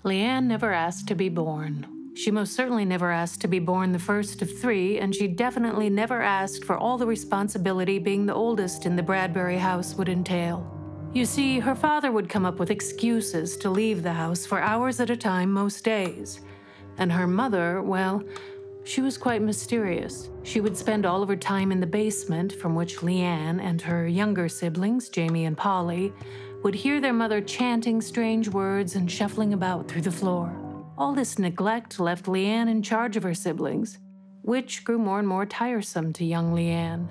Leanne never asked to be born. She most certainly never asked to be born the first of three, and she definitely never asked for all the responsibility being the oldest in the Bradbury house would entail. You see, her father would come up with excuses to leave the house for hours at a time most days. And her mother, well, she was quite mysterious. She would spend all of her time in the basement, from which Leanne and her younger siblings, Jamie and Polly, would hear their mother chanting strange words and shuffling about through the floor. All this neglect left Leanne in charge of her siblings, which grew more and more tiresome to young Leanne.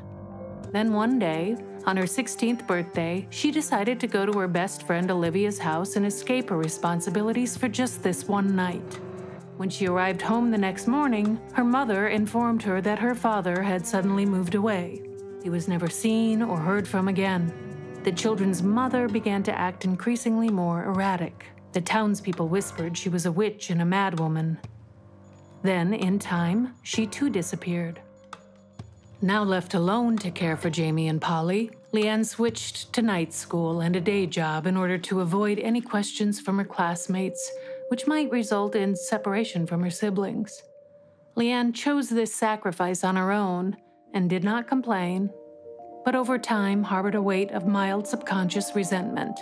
Then one day, on her 16th birthday, she decided to go to her best friend Olivia's house and escape her responsibilities for just this one night. When she arrived home the next morning, her mother informed her that her father had suddenly moved away. He was never seen or heard from again. The children's mother began to act increasingly more erratic. The townspeople whispered she was a witch and a madwoman. Then, in time, she too disappeared. Now left alone to care for Jamie and Polly, Leanne switched to night school and a day job in order to avoid any questions from her classmates, which might result in separation from her siblings. Leanne chose this sacrifice on her own and did not complain, but over time harbored a weight of mild subconscious resentment.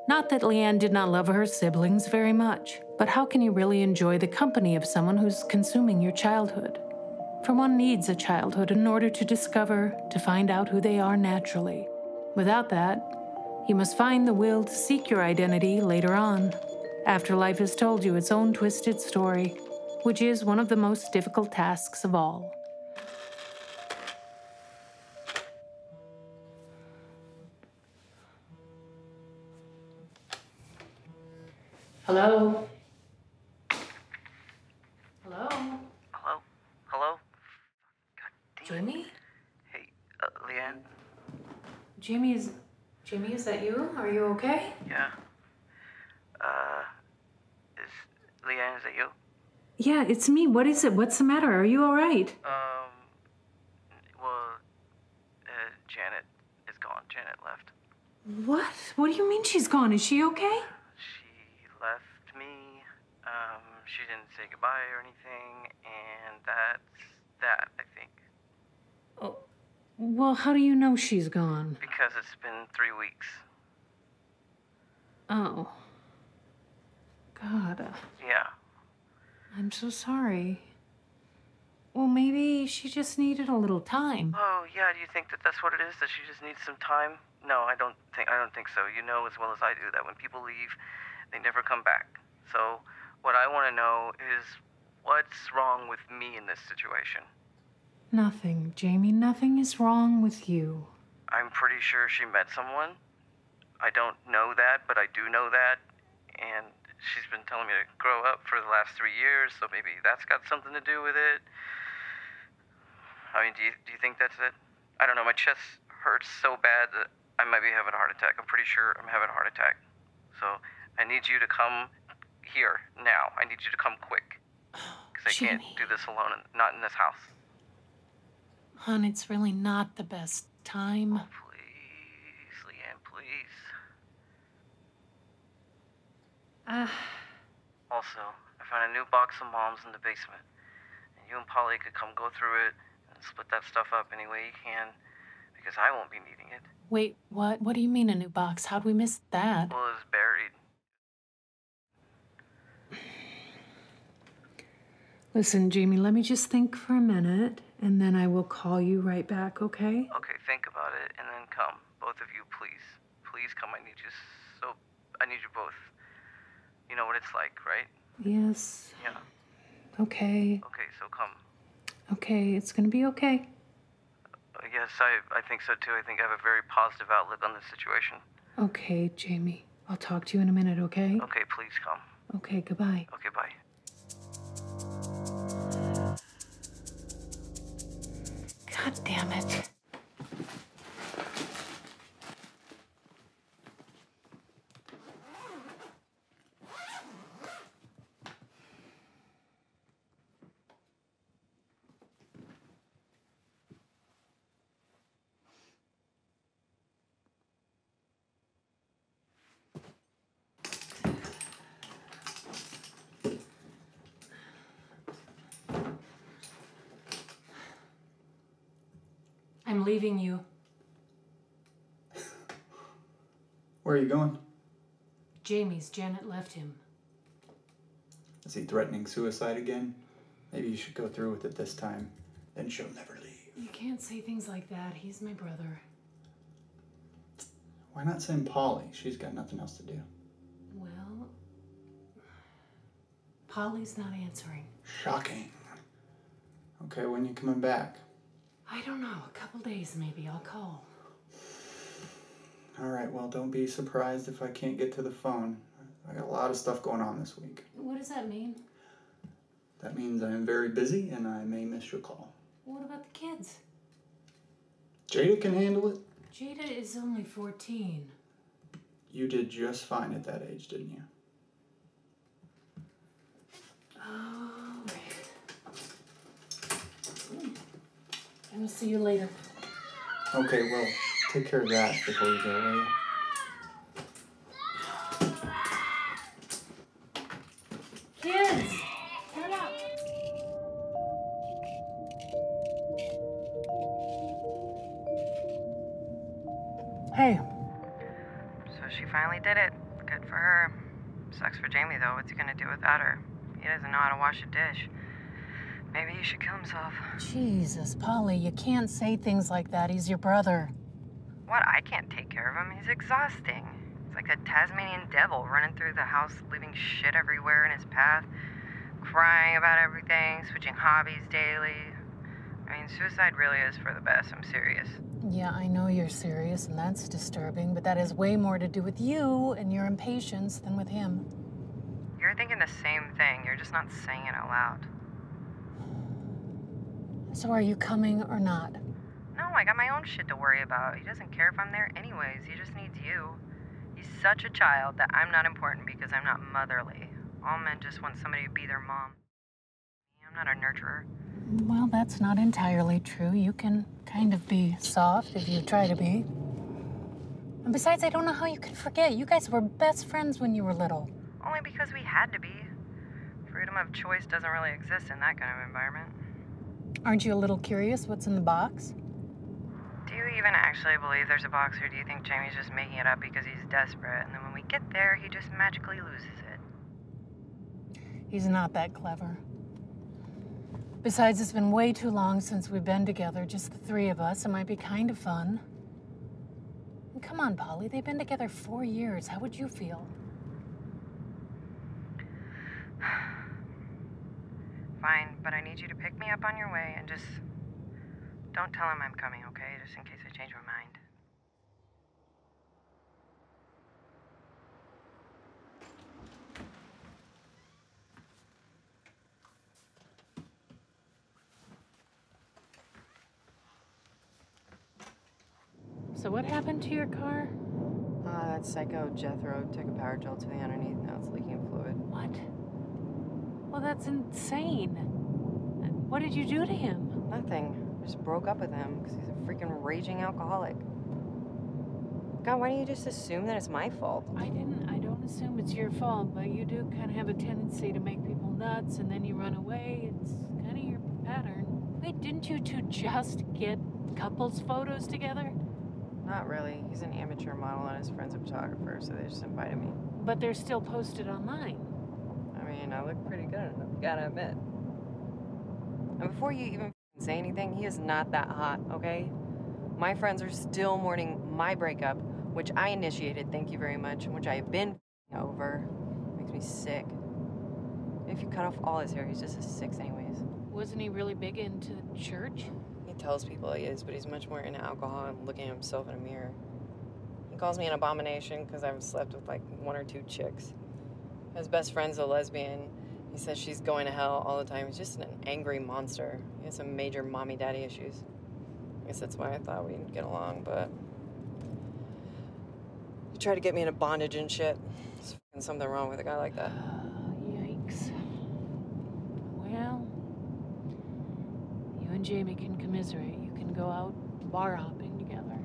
Not that Leanne did not love her siblings very much, but how can you really enjoy the company of someone who's consuming your childhood? For one needs a childhood in order to discover, to find out who they are naturally. Without that, you must find the will to seek your identity later on, after life has told you its own twisted story, which is one of the most difficult tasks of all. Hello? Hello? Hello? Hello? God damn it. Jamie? Hey, Leanne? Jamie, is that you? Are you okay? Yeah. Leanne, is that you? Yeah, it's me. What is it? What's the matter? Are you all right? Well, Janet is gone. Janet left. What? What do you mean she's gone? Is she okay? She left me. She didn't say goodbye or anything, and that's that, I think. Oh, well, how do you know she's gone? Because it's been 3 weeks. Oh. God. Yeah. I'm so sorry. Well, maybe she just needed a little time. Oh, yeah, do you think that that's what it is? That she just needs some time? No, I don't think so. You know as well as I do that when people leave, they never come back. So, what I want to know is what's wrong with me in this situation? Nothing, Jamie. Nothing is wrong with you. I'm pretty sure she met someone. I don't know that, but I do know that. And she's been telling me to grow up for the last 3 years, so maybe that's got something to do with it. I mean, do you think that's it? I don't know, my chest hurts so bad that I might be having a heart attack. I'm pretty sure I'm having a heart attack. So I need you to come here, now. I need you to come quick. Because I can't do this alone, not in this house. Hon, it's really not the best time. Oh, please, Leanne, please. Also, I found a new box of moms in the basement. And you and Polly could come go through it and split that stuff up any way you can, because I won't be needing it. Wait, what? What do you mean a new box? How'd we miss that? Well, it's buried. Listen, Jamie, let me just think for a minute, and then I will call you right back, okay? Okay, think about it, and then come. Both of you, please. Please come. I need you both. You know what it's like, right? Yes. Yeah. Okay. Okay, so come. Okay, it's gonna be okay. Yes, I think so too. I think I have a very positive outlook on this situation. Okay, Jamie. I'll talk to you in a minute, okay? Okay, please come. Okay, goodbye. Okay, bye. God damn it. I'm leaving you. Where are you going? Jamie's. Janet left him. Is he threatening suicide again? Maybe you should go through with it this time. Then she'll never leave. You can't say things like that. He's my brother. Why not send Polly? She's got nothing else to do. Well, Polly's not answering. Shocking. Okay, when you coming back? I don't know. A couple days maybe. I'll call. All right, well, don't be surprised if I can't get to the phone. I got a lot of stuff going on this week. What does that mean? That means I am very busy and I may miss your call. What about the kids? Jada can handle it. Jada is only 14. You did just fine at that age, didn't you? All right. I will see you later. Okay, well, take care of that before you go, will you? Kids! Shut up! Hey. So she finally did it. Good for her. Sucks for Jamie, though. What's he gonna do without her? He doesn't know how to wash a dish. Maybe he should kill himself. Jesus, Polly, you can't say things like that. He's your brother. What? I can't take care of him. He's exhausting. He's like a Tasmanian devil running through the house, leaving shit everywhere in his path, crying about everything, switching hobbies daily. I mean, suicide really is for the best. I'm serious. Yeah, I know you're serious, and that's disturbing, but that has way more to do with you and your impatience than with him. You're thinking the same thing. You're just not saying it out loud. So are you coming or not? No, I got my own shit to worry about. He doesn't care if I'm there anyways. He just needs you. He's such a child that I'm not important because I'm not motherly. All men just want somebody to be their mom. I'm not a nurturer. Well, that's not entirely true. You can kind of be soft if you try to be. And besides, I don't know how you can forget. You guys were best friends when you were little. Only because we had to be. Freedom of choice doesn't really exist in that kind of environment. Aren't you a little curious what's in the box? Do you even actually believe there's a box, or do you think Jamie's just making it up because he's desperate, and then when we get there, he just magically loses it? He's not that clever. Besides, it's been way too long since we've been together, just the three of us. It might be kind of fun. And come on, Polly, they've been together 4 years. How would you feel? Fine, but I need you to pick me up on your way and just don't tell him I'm coming, okay? Just in case I change my mind. So what happened to your car? That psycho Jethro took a power drill to the underneath. Now it's leaking fluid. What? Well, that's insane. What did you do to him? Nothing. I just broke up with him because he's a freaking raging alcoholic. God, why don't you just assume that it's my fault? I don't assume it's your fault, but you do kind of have a tendency to make people nuts and then you run away. It's kind of your pattern. Wait, didn't you two just get couples photos together? Not really. He's an amateur model and his friend's a photographer, so they just invited me. But they're still posted online. I mean, I look pretty good enough, you gotta admit. And before you even say anything, he is not that hot, okay? My friends are still mourning my breakup, which I initiated, thank you very much, and which I have been over. Makes me sick. If you cut off all his hair, he's just a 6 anyways. Wasn't he really big into church? He tells people he is, but he's much more into alcohol and looking at himself in a mirror. He calls me an abomination because I've slept with like 1 or 2 chicks. His best friend's a lesbian. He says she's going to hell all the time. He's just an angry monster. He has some major mommy-daddy issues. I guess that's why I thought we'd get along, but he tried to get me into bondage and shit. There's fucking something wrong with a guy like that. Yikes. Well, you and Jamie can commiserate. You can go out bar hopping together.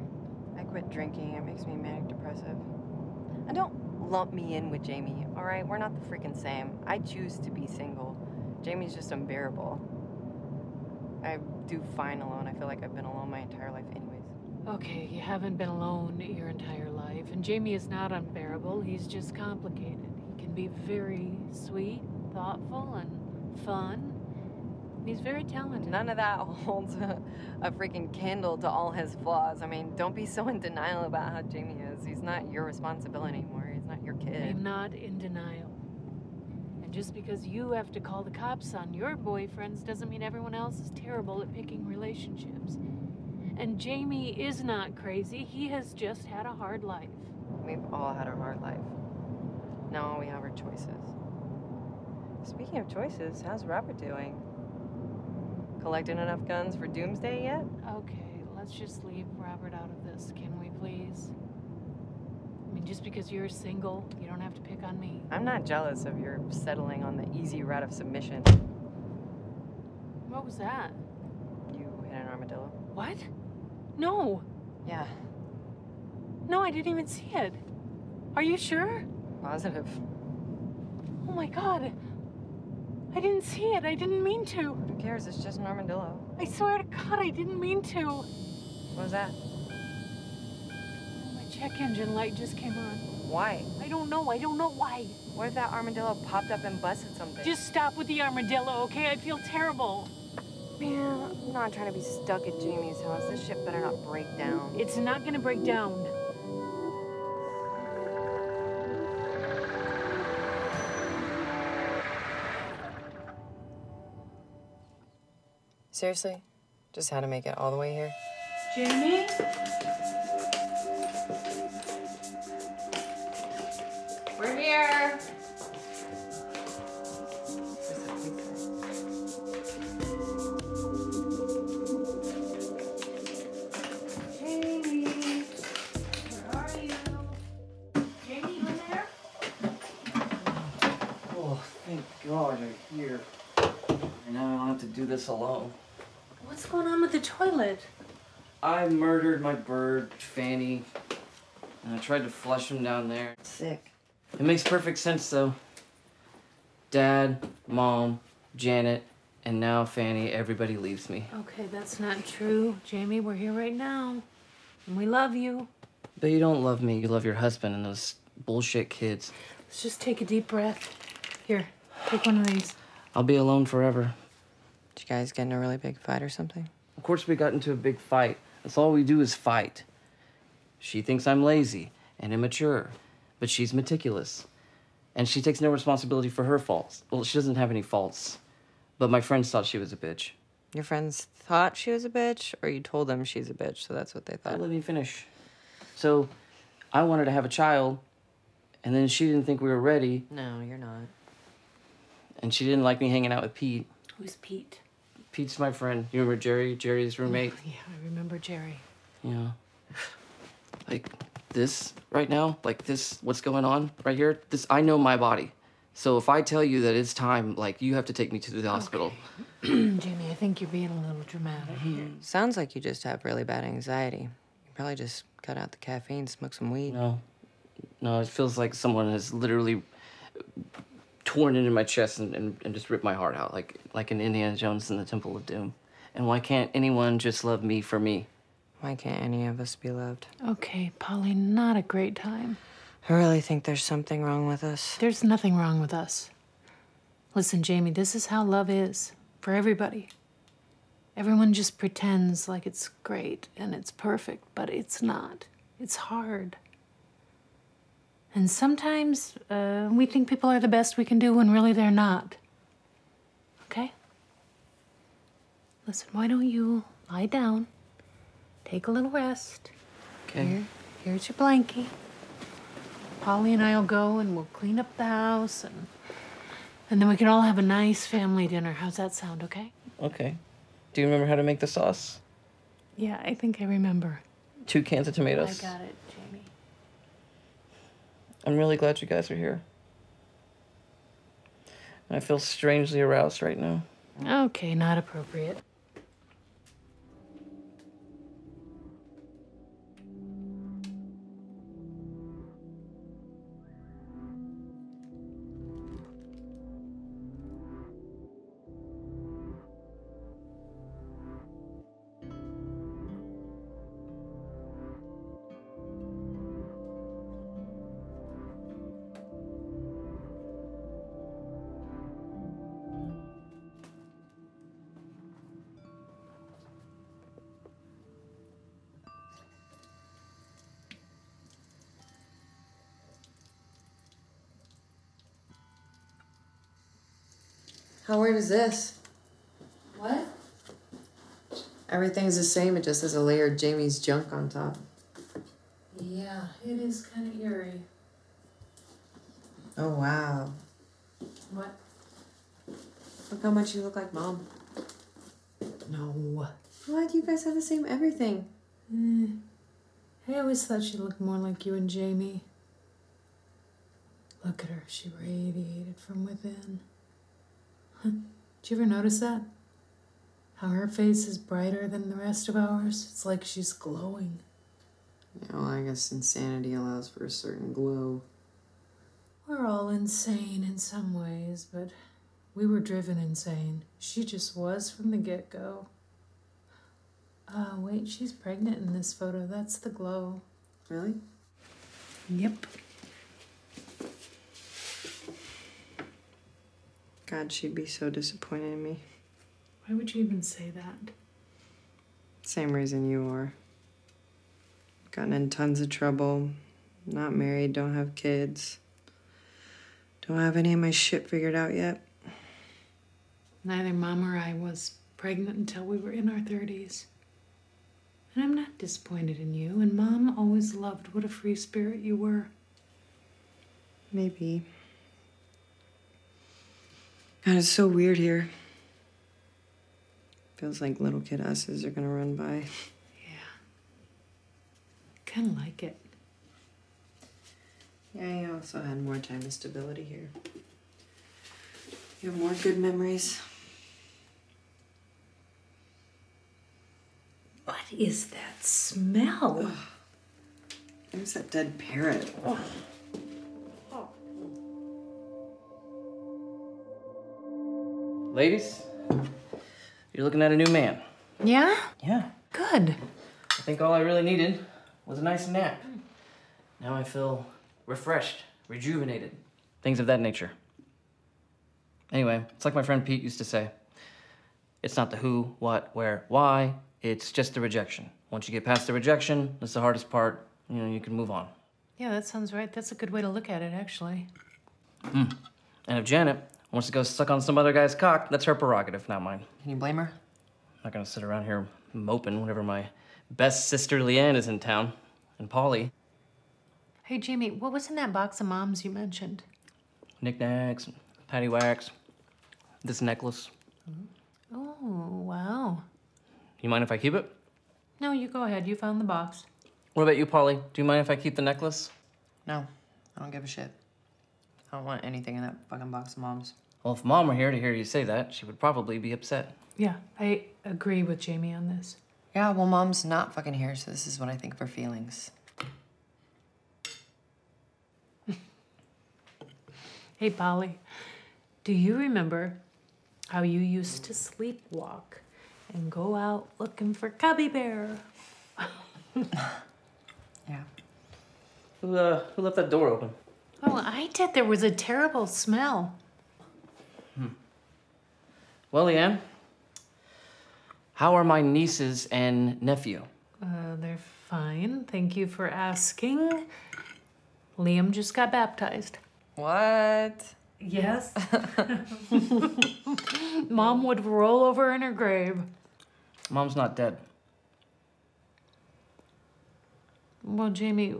I quit drinking. It makes me manic depressive. And don't lump me in with Jamie, all right? We're not the freaking same. I choose to be single. Jamie's just unbearable. I do fine alone. I feel like I've been alone my entire life anyways. Okay, you haven't been alone your entire life, and Jamie is not unbearable. He's just complicated. He can be very sweet, thoughtful, and fun. He's very talented. None of that holds a freaking candle to all his flaws. I mean, don't be so in denial about how Jamie is. He's not your responsibility anymore. He's not your kid. I'm not in denial. And just because you have to call the cops on your boyfriends doesn't mean everyone else is terrible at picking relationships. And Jamie is not crazy. He has just had a hard life. We've all had a hard life. Now all we have are choices. Speaking of choices, how's Robert doing? Collecting enough guns for doomsday yet? Okay, let's just leave Robert out of this, can we please? I mean, just because you're single, you don't have to pick on me. I'm not jealous of your settling on the easy route of submission. What was that? You hit an armadillo? What? No. Yeah, No, I didn't even see it. Are you sure? positive. Oh my god. I didn't see it. I didn't mean to. Who cares? It's just an armadillo. I swear to God, I didn't mean to. What was that? My check engine light just came on. Why? I don't know. I don't know why. What if that armadillo popped up and busted something? Just stop with the armadillo, okay? I feel terrible. Man, I'm not trying to be stuck at Jamie's house. This shit better not break down. It's not gonna break down. Seriously? Just had to make it all the way here? Jamie? We're here! Jamie, where are you? Jamie, you in there? Oh, thank God you're here. And now I don't have to do this alone. What's going on with the toilet? I murdered my bird, Fanny, and I tried to flush him down there. Sick. It makes perfect sense, though. Dad, Mom, Janet, and now Fanny, everybody leaves me. Okay, that's not true. Jamie, we're here right now. And we love you. But you don't love me, you love your husband and those bullshit kids. Let's just take a deep breath. Here, take one of these. I'll be alone forever. Did you guys get in a really big fight or something? Of course we got into a big fight. That's all we do is fight. She thinks I'm lazy and immature, but she's meticulous. And she takes no responsibility for her faults. Well, she doesn't have any faults. But my friends thought she was a bitch. Your friends thought she was a bitch, or you told them she's a bitch, so that's what they thought? Let me finish. So, I wanted to have a child, and then she didn't think we were ready, No, you're not. and she didn't like me hanging out with Pete. Who's Pete? Pete's my friend. You remember Jerry? Jerry's roommate? Yeah, I remember Jerry. Yeah. Like this right now, like this, what's going on right here, this, I know my body. So if I tell you that it's time, like, you have to take me to the hospital. Jamie, I think you're being a little dramatic here. Sounds like you just have really bad anxiety. You probably just cut out the caffeine, smoke some weed. No, it feels like someone has literally torn into my chest and just ripped my heart out, like an Indiana Jones in the Temple of Doom. And why can't anyone just love me for me? Why can't any of us be loved? Okay, Polly, not a great time. I really think there's something wrong with us. There's nothing wrong with us. Listen, Jamie, this is how love is for everybody. Everyone just pretends like it's great and it's perfect, but it's not. It's hard. And sometimes we think people are the best we can do when really they're not. Okay? Listen, why don't you lie down, take a little rest. Okay. Here's your blankie. Polly and I'll go and we'll clean up the house and then we can all have a nice family dinner. How's that sound, okay? Okay. Do you remember how to make the sauce? Yeah, I think I remember. 2 cans of tomatoes. I got it, Jamie. I'm really glad you guys are here. I feel strangely aroused right now. Okay, not appropriate. How weird is this? What? Everything's the same, it just has a layer of Jamie's junk on top. Yeah, it is kind of eerie. Oh, wow. What? Look how much you look like Mom. No. What? You guys have the same everything. I always thought she looked more like you and Jamie. Look at her. She radiated from within. Did you ever notice that? How her face is brighter than the rest of ours? It's like she's glowing. Yeah, well, I guess insanity allows for a certain glow. We're all insane in some ways, but we were driven insane. She just was from the get-go. Wait, she's pregnant in this photo. That's the glow. Really? Yep. God, she'd be so disappointed in me. Why would you even say that? Same reason you are. Gotten in tons of trouble. Not married, don't have kids. Don't have any of my shit figured out yet. Neither Mom or I was pregnant until we were in our 30s. And I'm not disappointed in you, and Mom always loved what a free spirit you were. Maybe. God, it's so weird here. Feels like little kid us's are gonna run by. Yeah. Kind of like it. Yeah, you also had more time and stability here. You have more good memories. What is that smell? There's that dead parrot. Ladies, you're looking at a new man. Yeah? Yeah. Good. I think all I really needed was a nice nap. Now I feel refreshed, rejuvenated, things of that nature. Anyway, it's like my friend Pete used to say. It's not the who, what, where, why. It's just the rejection. Once you get past the rejection, that's the hardest part. You can move on. Yeah, that sounds right. That's a good way to look at it, actually. And if Janet wants to go suck on some other guy's cock, that's her prerogative, not mine. Can you blame her? I'm not gonna sit around here moping whenever my best sister Leanne is in town, and Polly. Hey, Jamie, what was in that box of Mom's you mentioned? Knickknacks, paddywhacks, this necklace. Oh, wow. You mind if I keep it? No, you go ahead. You found the box. What about you, Polly? Do you mind if I keep the necklace? No, I don't give a shit. I don't want anything in that fucking box of Mom's. Well, if Mom were here to hear you say that, she would probably be upset. Yeah, I agree with Jamie on this. Yeah, well, Mom's not fucking here, so this is what I think of her feelings. Hey, Polly, do you remember how you used to sleepwalk and go out looking for Cubby Bear? Yeah. Who left that door open? Oh, I did. There was a terrible smell. Well, Leanne, how are my nieces and nephew? They're fine. Thank you for asking. Liam just got baptized. What? Yes. Mom would roll over in her grave. Mom's not dead. Well, Jamie,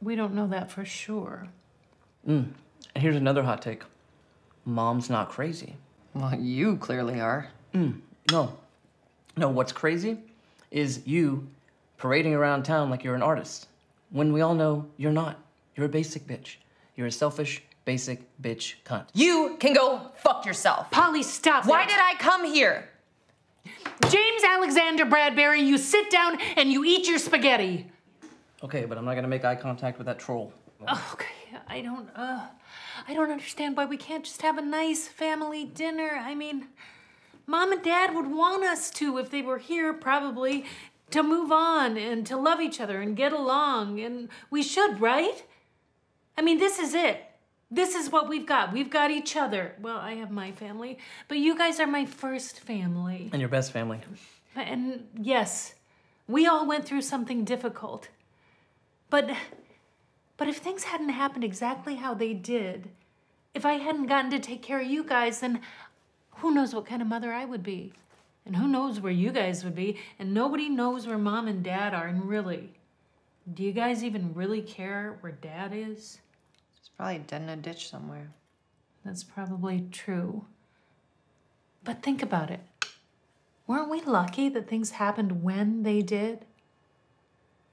we don't know that for sure. And here's another hot take. Mom's not crazy. Well, you clearly are. No, what's crazy is you parading around town like you're an artist, when we all know you're not. You're a basic bitch. You're a selfish, basic bitch cunt. You can go fuck yourself. Polly, stop Why it. did I come here? James Alexander Bradbury, you sit down and you eat your spaghetti. Okay, but I'm not gonna make eye contact with that troll. Okay, I don't understand why we can't just have a nice family dinner. I mean, Mom and Dad would want us to if they were here, probably, to move on and to love each other and get along, and we should, right? I mean, this is it. This is what we've got. We've got each other. Well, I have my family, but you guys are my first family. And your best family. And yes, we all went through something difficult. But if things hadn't happened exactly how they did, if I hadn't gotten to take care of you guys, then Who knows what kind of mother I would be? And who knows where you guys would be? And nobody knows where Mom and Dad are. And really, do you guys even really care where Dad is? He's probably dead in a ditch somewhere. That's probably true. But think about it. Weren't we lucky that things happened when they did?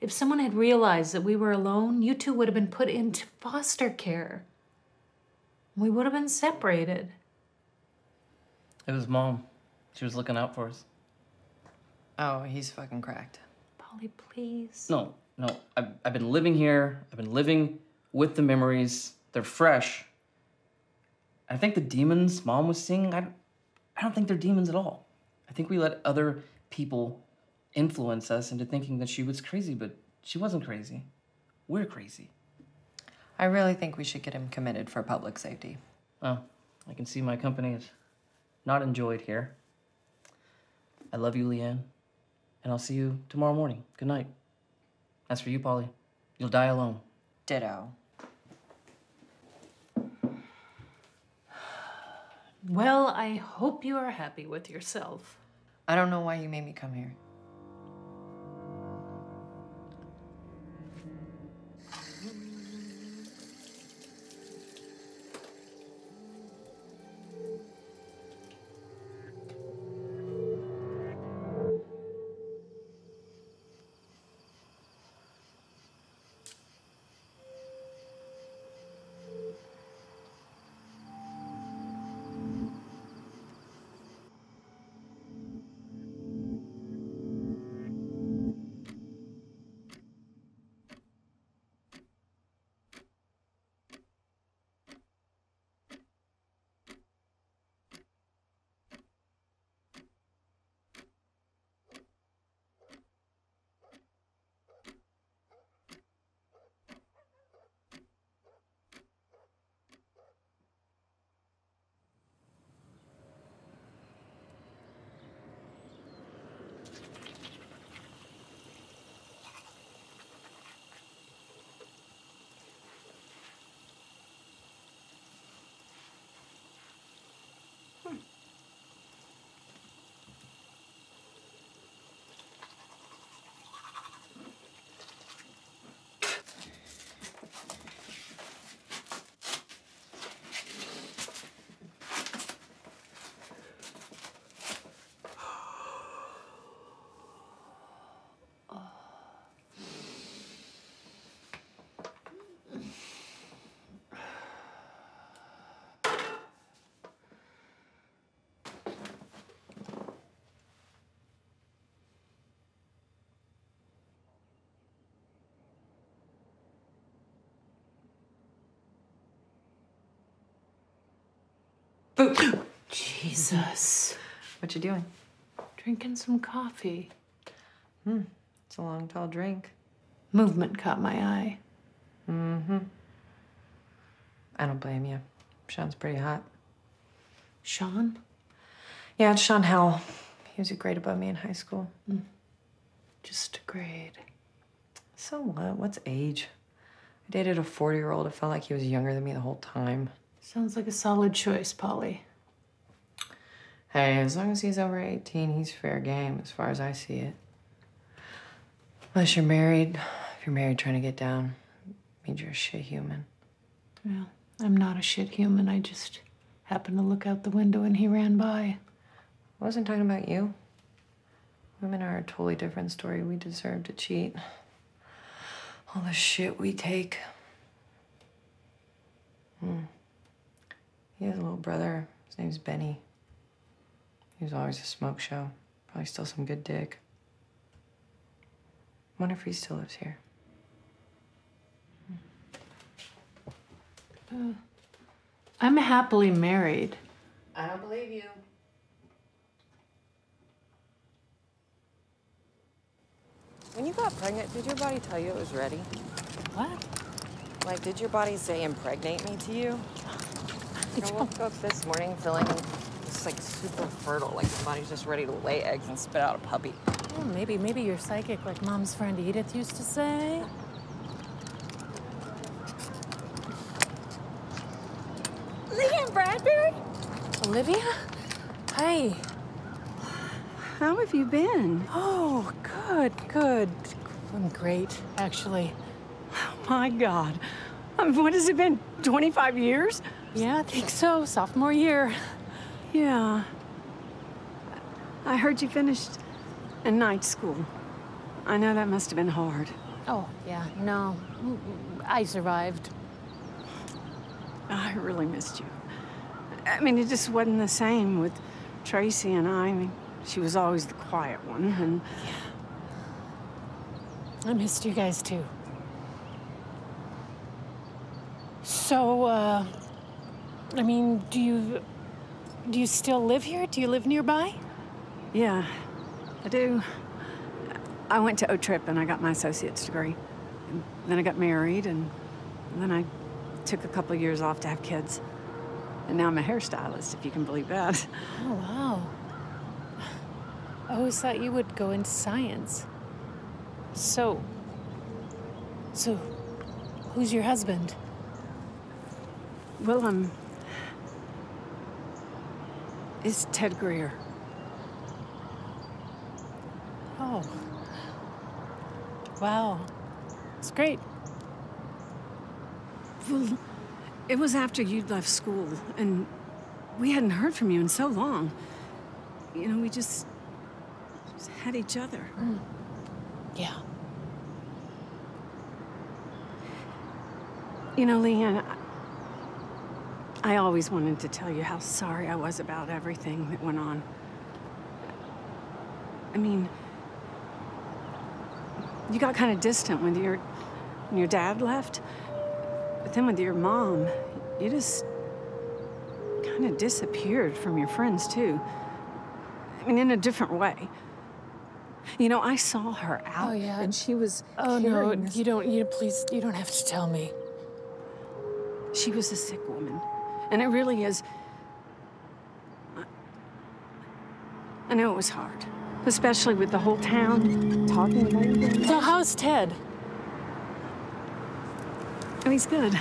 If someone had realized that we were alone, you two would have been put into foster care. We would have been separated. It was Mom. She was looking out for us. Oh, he's fucking cracked. Polly, please. No. I've been living here. I've been living with the memories. They're fresh. I think the demons Mom was seeing, I don't think they're demons at all. I think we let other people influence us into thinking that she was crazy, but she wasn't crazy. We're crazy. I really think we should get him committed for public safety. Oh, I can see my company is not enjoyed here. I love you, Leanne, and I'll see you tomorrow morning. Good night. As for you, Polly, you'll die alone. Ditto. Well, I hope you are happy with yourself. I don't know why you made me come here. Jesus. What you doing? Drinking some coffee. It's a long, tall drink. Movement caught my eye. Mm-hmm. I don't blame you. Sean's pretty hot. Sean? Yeah, it's Sean Howell. He was a grade above me in high school. Just a grade. So what? What's age? I dated a 40-year-old. It felt like he was younger than me the whole time. Sounds like a solid choice, Polly. Hey, as long as he's over 18, he's fair game as far as I see it. Unless you're married. If you're married trying to get down, means you're a shit human. Well, I'm not a shit human. I just happened to look out the window and he ran by. I wasn't talking about you. Women are a totally different story. We deserve to cheat. All the shit we take. He has a little brother. His name's Benny. He was always a smoke show. Probably still some good dick. Wonder if he still lives here. I'm happily married. I don't believe you. When you got pregnant, did your body tell you it was ready? What? Like, did your body say impregnate me to you? I woke up this morning feeling just like super fertile, like your body's just ready to lay eggs and spit out a puppy. Well, maybe you're psychic like Mom's friend Edith used to say. Leanne Bradbury? Olivia? Hi. How have you been? Oh, good. I'm great, actually. Oh, my God. What has it been, 25 years? Yeah, I think so. Sophomore year. Yeah. I heard you finished in night school. I know that must have been hard. Oh, yeah, no. I survived. I really missed you. I mean, it just wasn't the same with Tracy and I. I mean, she was always the quiet one, and... Yeah. I missed you guys, too. So, I mean, do you still live here? Do you live nearby? Yeah, I do. I went to O-Trip and I got my associate's degree. And then I got married, and then I took a couple of years off to have kids. And now I'm a hairstylist, if you can believe that. Oh, wow. I always thought you would go into science. So, who's your husband? Well, it's Ted Greer. Oh. Wow. It's great. Well, it was after you'd left school, and we hadn't heard from you in so long. You know, we just had each other. Mm. Yeah. You know, Leanne, I always wanted to tell you how sorry I was about everything that went on. I mean, you got kind of distant when your dad left, but then with your mom, you just kind of disappeared from your friends, too. I mean, in a different way. You know, I saw her out. Oh, yeah. And she was Oh, no, carrying this... please, you don't have to tell me. She was a sick woman. And it really is... I know it was hard. Especially with the whole town talking about you. So how's Ted? Oh, he's good.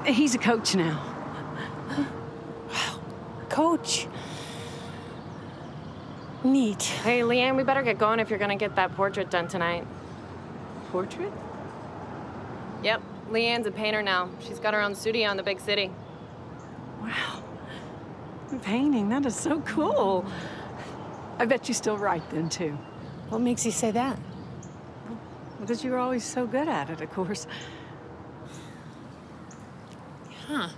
He's a coach now. Wow. Coach. Neat. Hey, Leanne, we better get going if you're gonna get that portrait done tonight. Portrait? Yep, Leanne's a painter now. She's got her own studio in the big city. Wow. Painting, that is so cool. I bet you still write then, too. What makes you say that? Because you were always so good at it, of course. Huh.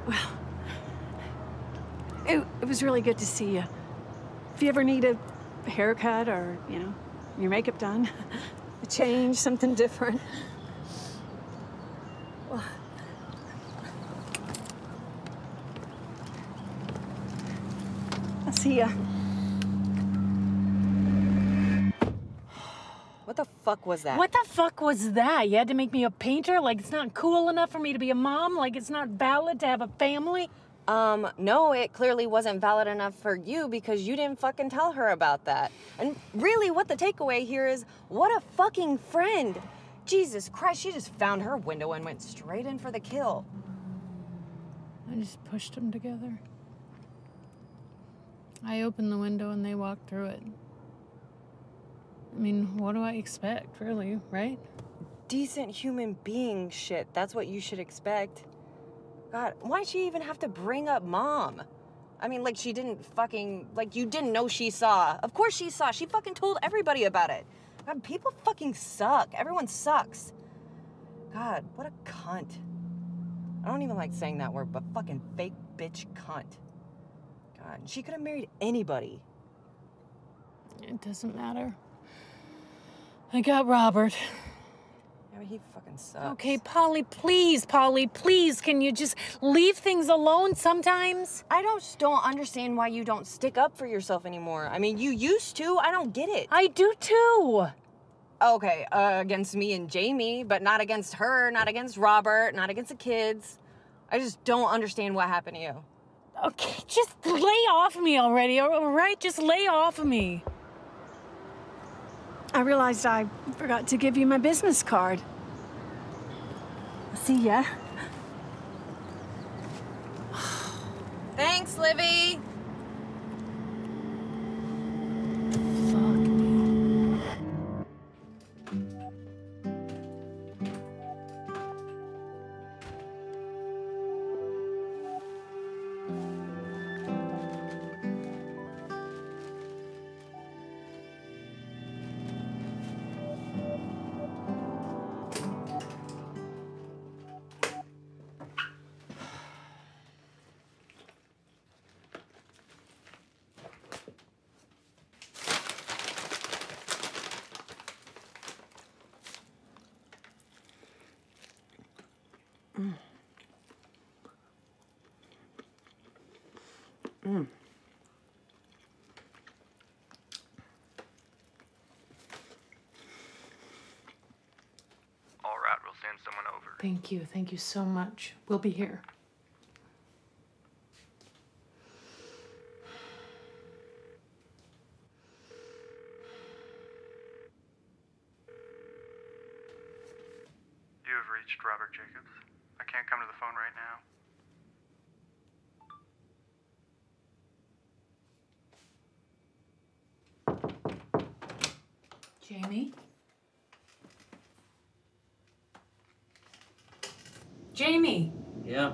Well, it was really good to see you. If you ever need a haircut or, you know, your makeup done, a change, something different. Well, I'll see ya. What the fuck was that? What the fuck was that? You had to make me a painter? Like it's not cool enough for me to be a mom? Like it's not valid to have a family? No, it clearly wasn't valid enough for you because you didn't fucking tell her about that. And really, what the takeaway here is, what a fucking friend. Jesus Christ, she just found her window and went straight in for the kill. I just pushed them together. I opened the window and they walked through it. I mean, what do I expect, really, right? Decent human being shit. That's what you should expect. God, why'd she even have to bring up Mom? I mean, like, she didn't fucking... Like, you didn't know she saw. Of course she saw. She fucking told everybody about it. God, people fucking suck. Everyone sucks. God, what a cunt. I don't even like saying that word, but fucking fake bitch cunt. God, she could have married anybody. It doesn't matter. I got Robert. Yeah, but he fucking sucks. Okay, Polly, please, can you just leave things alone sometimes? I just don't understand why you don't stick up for yourself anymore. I mean, you used to. I don't get it. I do too. Okay, against me and Jamie, but not against her, not against Robert, not against the kids. I just don't understand what happened to you. Okay, just lay off of me already, all right? Just lay off of me. I realized I forgot to give you my business card. See ya. Thanks, Livy. Fuck me. All right, we'll send someone over. Thank you. Thank you so much. We'll be here. You have reached Robert Jacobs. I can't come to the phone right now. Jamie? Jamie! Yeah,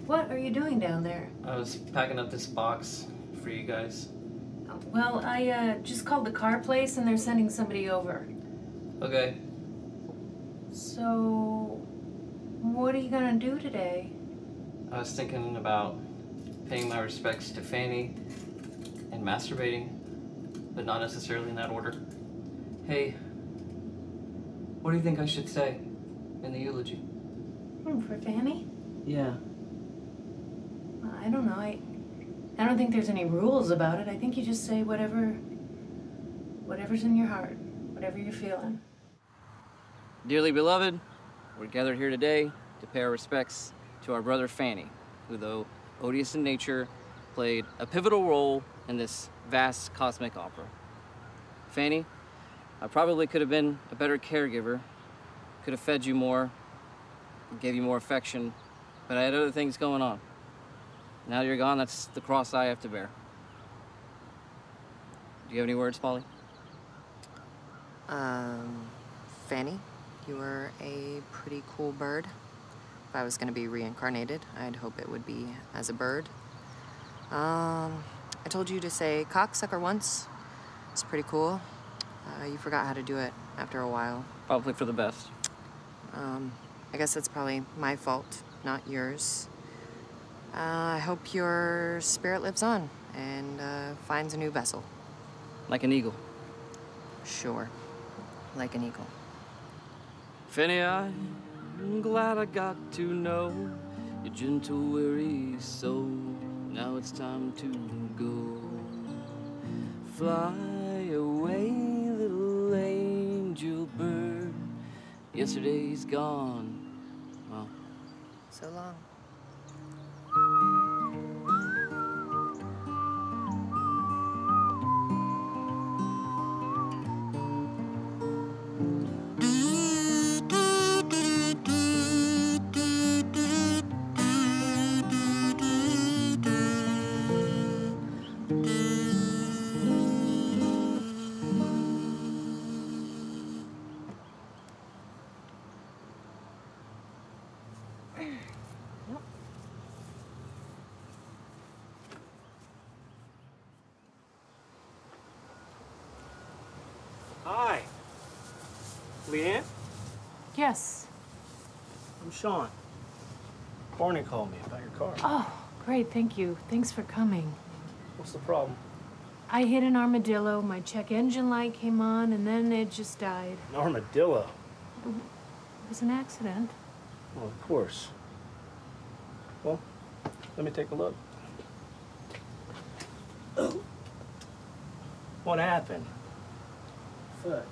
What are you doing down there? I was packing up this box for you guys. Well, I just called the car place and they're sending somebody over. Okay. So, what are you gonna do today? I was thinking about paying my respects to Fanny and masturbating, but not necessarily in that order. Hey, what do you think I should say in the eulogy? For Fanny? Yeah. I don't know. I don't think there's any rules about it. I think you just say whatever's in your heart, whatever you're feeling. Dearly beloved, we're gathered here today to pay our respects to our brother Fanny, who, though odious in nature, played a pivotal role in this vast cosmic opera. Fanny, I probably could have been a better caregiver, could have fed you more, gave you more affection, but I had other things going on. Now you're gone, that's the cross I have to bear. Do you have any words, Polly? Fanny, you were a pretty cool bird. If I was gonna be reincarnated, I'd hope it would be as a bird. I told you to say cocksucker once. It's pretty cool. You forgot how to do it after a while. Probably for the best. I guess that's probably my fault, not yours. I hope your spirit lives on and finds a new vessel. Like an eagle. Sure, like an eagle. Fanny, I'm glad I got to know your gentle, weary soul. Now it's time to go. Fly away, little angel bird. Yesterday's gone. Well, So long. Hi. Leanne? Yes. I'm Sean. Barney called me about your car. Oh, great. Thank you. Thanks for coming. What's the problem? I hit an armadillo. My check engine light came on, and then it just died. An armadillo. It was an accident. Well, of course. Well, let me take a look. What happened? Foot.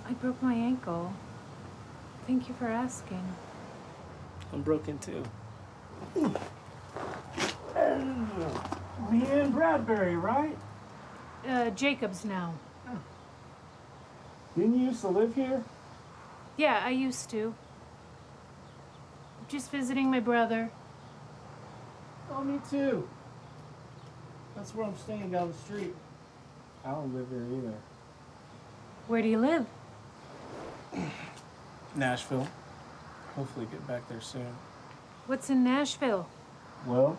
I broke my ankle. Thank you for asking. I'm broken too. Leanne Bradbury, right? Jacobs now. Didn't you used to live here? Yeah, I used to. Just visiting my brother. Oh, me too. That's where I'm staying down the street. I don't live here either. Where do you live? Nashville. Hopefully get back there soon. What's in Nashville? Well,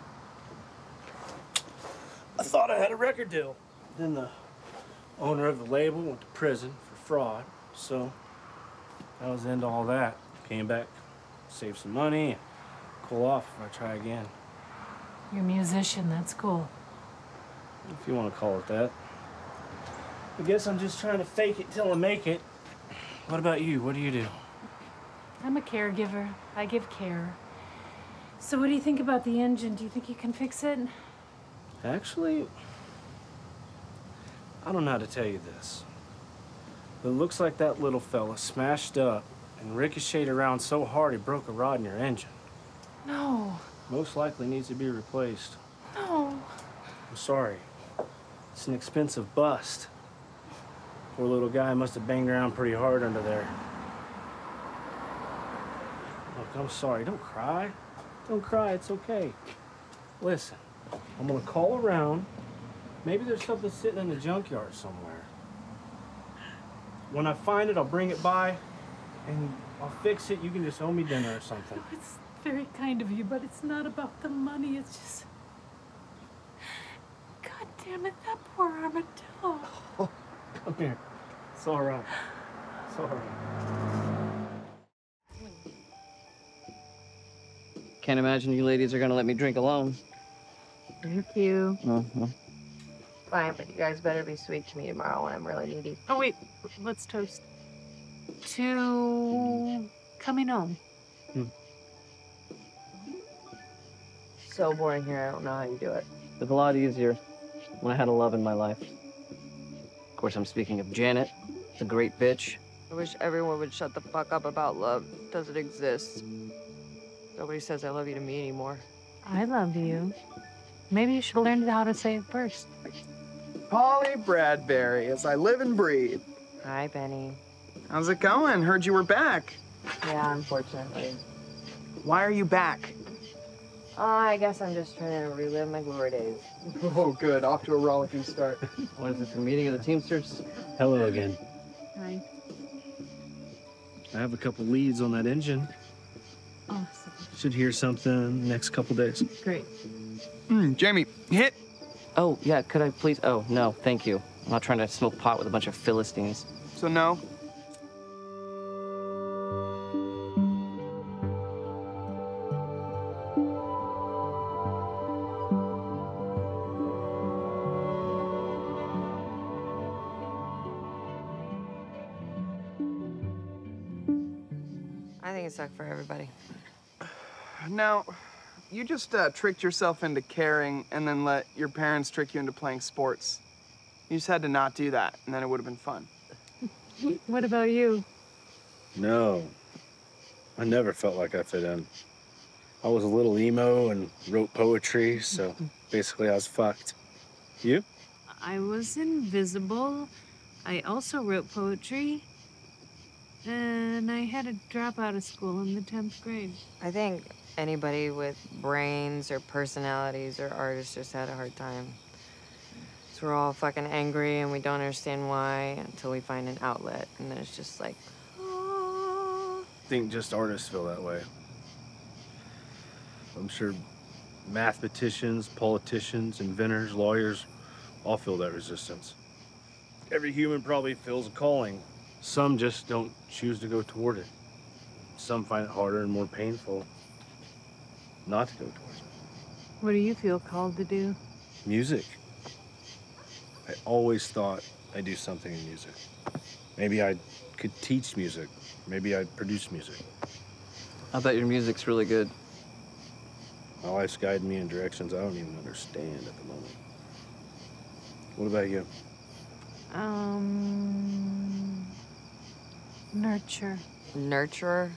I thought I had a record deal. Then the owner of the label went to prison for fraud, so I was into all that. Came back, save some money, and cool off if I try again. You're a musician, that's cool. If you want to call it that. I guess I'm just trying to fake it till I make it. What about you? What do you do? I'm a caregiver. I give care. So what do you think about the engine? Do you think you can fix it? Actually, I don't know how to tell you this. But it looks like that little fella smashed up and ricocheted around so hard he broke a rod in your engine. No. Most likely needs to be replaced. No. I'm sorry. It's an expensive bust. Poor little guy must have banged around pretty hard under there. Look, I'm sorry. Don't cry. Don't cry. It's okay. Listen, I'm gonna call around. Maybe there's something sitting in the junkyard somewhere. When I find it, I'll bring it by, and I'll fix it. You can just owe me dinner or something. It's very kind of you, but it's not about the money. It's just... God damn it, that poor armadillo. Oh, come here. It's all right. It's all right. Can't imagine you ladies are gonna let me drink alone. Thank you. Uh-huh. Fine, but you guys better be sweet to me tomorrow when I'm really needy. Oh, wait. Let's toast. To coming home. So boring here, I don't know how you do it. It was a lot easier when I had a love in my life. Of course, I'm speaking of Janet, the great bitch. I wish everyone would shut the fuck up about love. It doesn't exist. Nobody says I love you to me anymore. I love you. Maybe you should learn how to say it first. Polly Bradbury, as I live and breathe. Hi, Benny. How's it going? Heard you were back. Yeah, unfortunately. Why are you back? I guess I'm just trying to relive my glory days. Oh, good. Off to a rollicking start. What is this, a meeting of the Teamsters? Hello again. Hi. I have a couple leads on that engine. Awesome. Should hear something next couple days. Great. Jamie, hit. Oh, yeah, could I please? Oh, no, thank you. I'm not trying to smoke pot with a bunch of Philistines. So no. I think it sucked for everybody. Now, you just tricked yourself into caring and then let your parents trick you into playing sports. You just had to not do that, and then it would have been fun. What about you? No. I never felt like I fit in. I was a little emo and wrote poetry, so basically I was fucked. You? I was invisible. I also wrote poetry. And I had to drop out of school in the 10th grade. I think anybody with brains or personalities or artists just had a hard time. So we're all fucking angry and we don't understand why until we find an outlet. And then it's just like, I think just artists feel that way. I'm sure mathematicians, politicians, inventors, lawyers all feel that resistance. Every human probably feels a calling. Some just don't choose to go toward it. Some find it harder and more painful not to go towards it. What do you feel called to do? Music. I always thought I'd do something in music. Maybe I could teach music. Maybe I'd produce music. I bet your music's really good. My life's guided me in directions I don't even understand at the moment. What about you? Nurture. nurturer?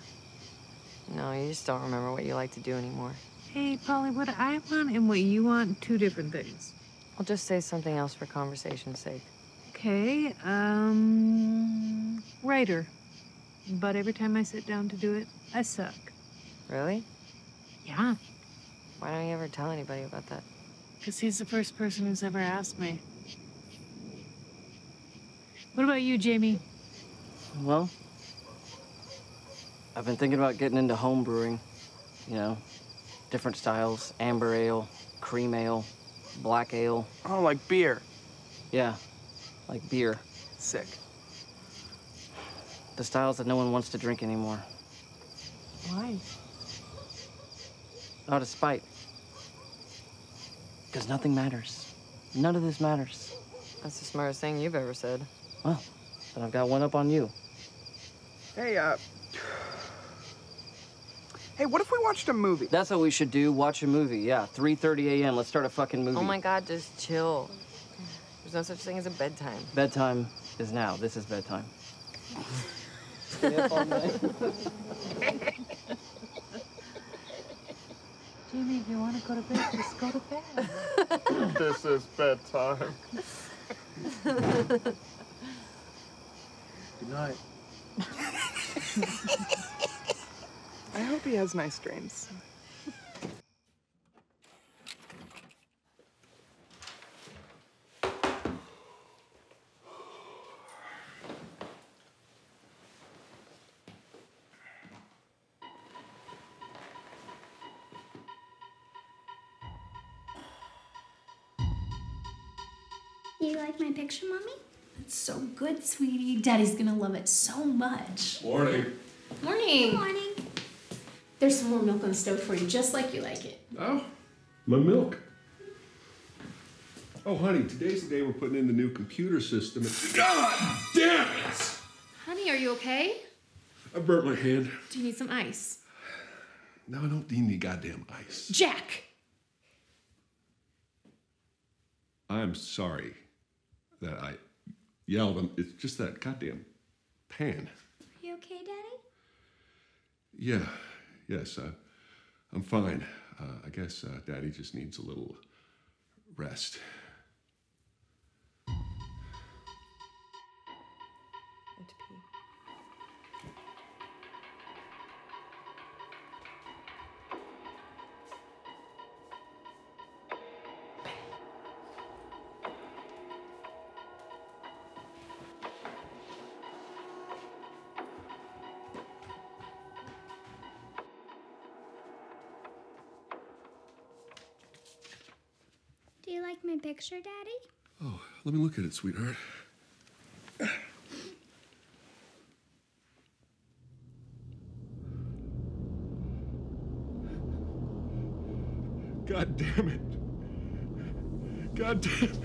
No, you just don't remember what you like to do anymore. Hey, Polly, what I want and what you want, two different things. I'll just say something else for conversation's sake. Okay, writer. But every time I sit down to do it, I suck. Really? Yeah. Why don't you ever tell anybody about that? Because he's the first person who's ever asked me. What about you, Jamie? Well, I've been thinking about getting into home brewing. You know, different styles, amber ale, cream ale, black ale. Oh, like beer. Yeah, like beer. Sick. The styles that no one wants to drink anymore. Why? Out of spite. Because nothing matters. None of this matters. That's the smartest thing you've ever said. Well, then I've got one up on you. Hey, hey, what if we watched a movie? That's what we should do, watch a movie. Yeah, 3:30 a.m. Let's start a fucking movie. Oh my God, just chill. There's no such thing as a bedtime. Bedtime is now. This is bedtime. Stay up all night. Jamie, if you want to go to bed, just go to bed. This is bedtime. Good night. I hope he has nice dreams. You like my picture, Mommy? It's so good, sweetie. Daddy's gonna love it so much. Morning. Morning. Good morning. There's some more milk on the stove for you, just like you like it. Oh, my milk. Oh, honey, today's the day we're putting in the new computer system. God damn it! Honey, are you okay? I burnt my hand. Do you need some ice? No, I don't need any goddamn ice. Jack! I'm sorry that I yelled. It's just that goddamn pan. Are you okay, Daddy? Yeah, yes, I'm fine. I guess Daddy just needs a little rest. I have to pee. Do you like my picture, Daddy? Oh, let me look at it, sweetheart. God damn it. God damn it.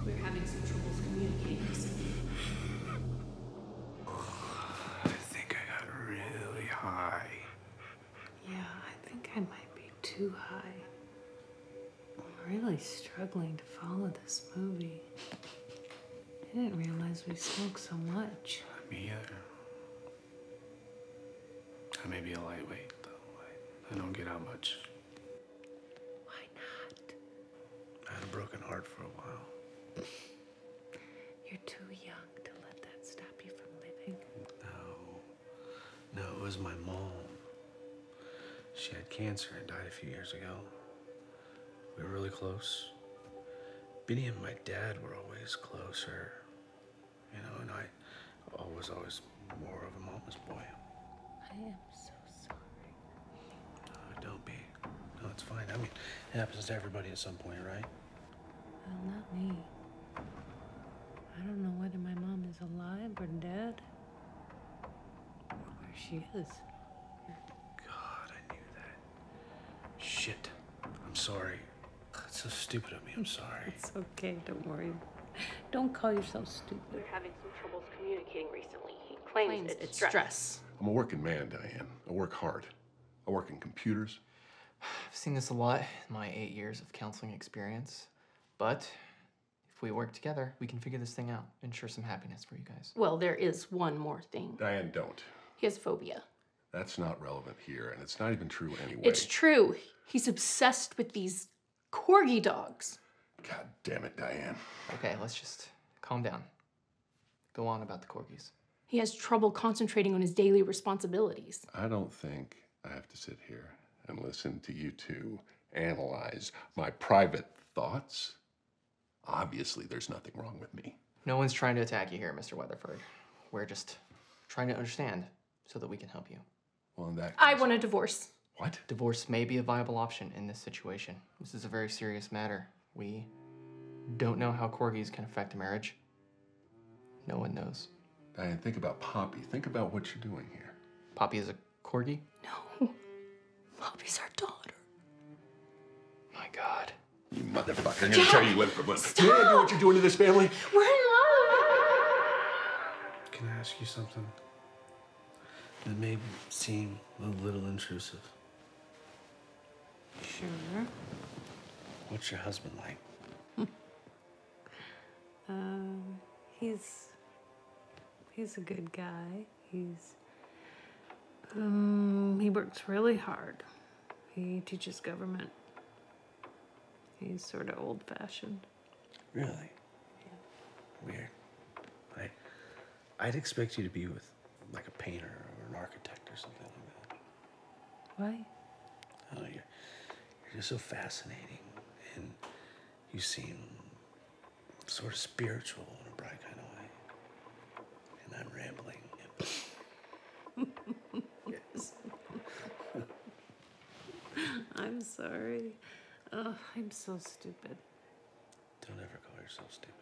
We're having some troubles communicating. I think I got really high. Yeah, I think I might be too high. I'm really struggling to follow this movie. I didn't realize we smoked so much. Me either. I may be a lightweight, though. I don't get out much. Why not? I had a broken heart for a while. You're too young to let that stop you from living. No, it was my mom. She had cancer and died a few years ago. We were really close. Benny and my dad were always closer, you know, and I was always more of a mama's boy. I am so sorry. No, don't be. No, it's fine. I mean, it happens to everybody at some point, right? Well, not me. I don't know whether my mom is alive or dead, or where she is. God, I knew that. Shit. I'm sorry. That's so stupid of me. I'm sorry. It's okay, don't worry. Don't call yourself stupid. We're having some troubles communicating recently. He claims it's stress. I'm a working man, Diane. I work hard. I work in computers. I've seen this a lot in my 8 years of counseling experience, but if we work together, we can figure this thing out. Ensure some happiness for you guys. Well, there is one more thing. Diane, don't. He has phobia. That's not relevant here, and it's not even true anyway. It's true. He's obsessed with these corgi dogs. God damn it, Diane. Okay, let's just calm down. Go on about the corgis. He has trouble concentrating on his daily responsibilities. I don't think I have to sit here and listen to you two analyze my private thoughts. Obviously, there's nothing wrong with me. No one's trying to attack you here, Mr. Weatherford. We're just trying to understand so that we can help you. Well, in that case, I want a divorce. What? Divorce may be a viable option in this situation. This is a very serious matter. We don't know how corgis can affect a marriage. No one knows. Diane, think about Poppy. Think about what you're doing here. Poppy is a corgi? No. Poppy's our daughter. My God. You motherfucker. I'm gonna tell you what. Do you know what you're doing to this family? We're in love. Can I ask you something? It may seem a little intrusive. Sure. What's your husband like? He's a good guy. He works really hard. He teaches government. He's sort of old-fashioned. Really? Yeah. Weird. I'd expect you to be with like a painter or an architect or something like that. Why? Oh, you're just so fascinating, and you seem sort of spiritual in a bright kind of way. And I'm rambling. Yes. I'm sorry. Oh, I'm so stupid. Don't ever call yourself stupid.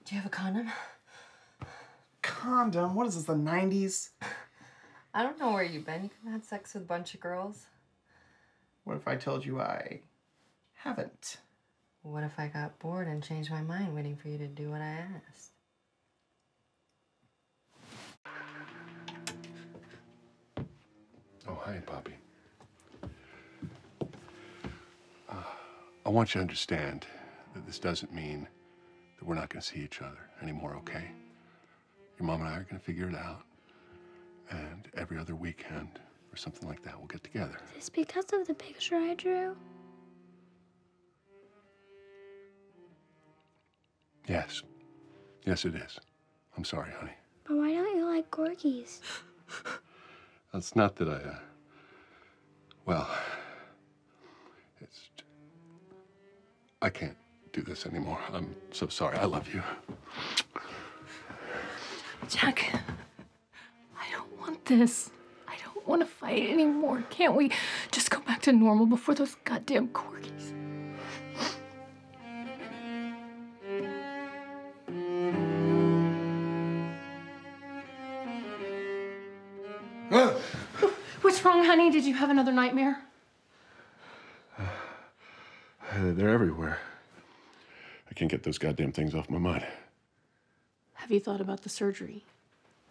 Do you have a condom? Condom? What is this, the 90s? I don't know where you've been. You could have had sex with a bunch of girls. What if I told you I haven't? What if I got bored and changed my mind waiting for you to do what I asked? Oh, hi, Poppy. I want you to understand that this doesn't mean that we're not going to see each other anymore, okay? Your mom and I are going to figure it out. And every other weekend or something like that, we'll get together. Is this because of the picture I drew? Yes. Yes, it is. I'm sorry, honey. But why don't you like corgis? It's not that well, I can't do this anymore. I'm so sorry. I love you. Jack, I don't want this. I don't want to fight anymore. Can't we just go back to normal before those goddamn corgis? What's wrong, honey? Did you have another nightmare? They're everywhere. I can't get those goddamn things off my mind. Have you thought about the surgery?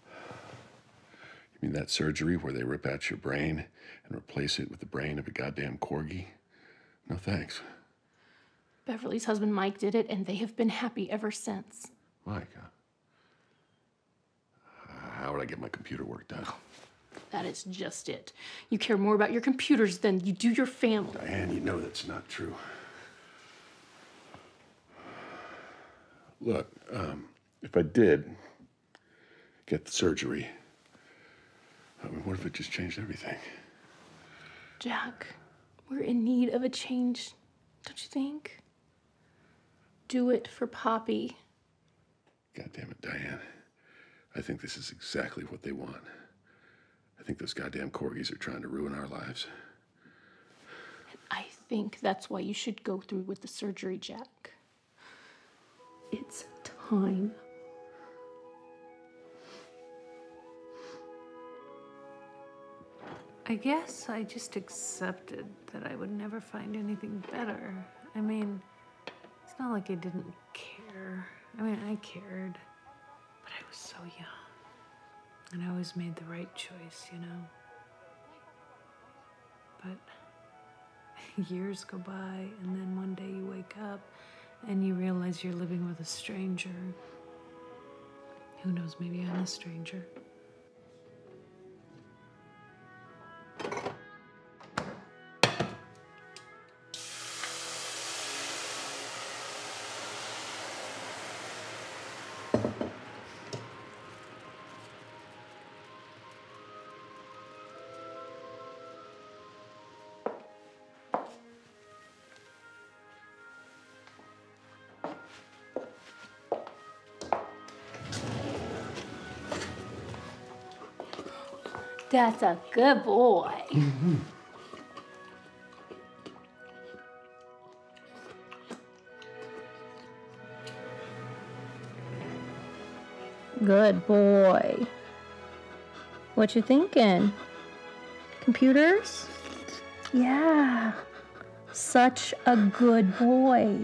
You mean that surgery where they rip out your brain and replace it with the brain of a goddamn corgi? No thanks. Beverly's husband Mike did it, and they have been happy ever since. Mike, how would I get my computer work done? That is just it. You care more about your computers than you do your family. Diane, you know that's not true. Look, if I did get the surgery, I mean, what if it just changed everything? Jack, we're in need of a change, don't you think? Do it for Poppy. God damn it, Diane. I think this is exactly what they want. I think those goddamn corgis are trying to ruin our lives. And I think that's why you should go through with the surgery, Jack. It's time. I guess I just accepted that I would never find anything better. I mean, it's not like I didn't care. I mean, I cared, but I was so young. And I always made the right choice, you know? But years go by, and then one day you wake up and you realize you're living with a stranger. Who knows, maybe I'm a stranger. That's a good boy. Good boy. What you thinking? Computers? Yeah. Such a good boy.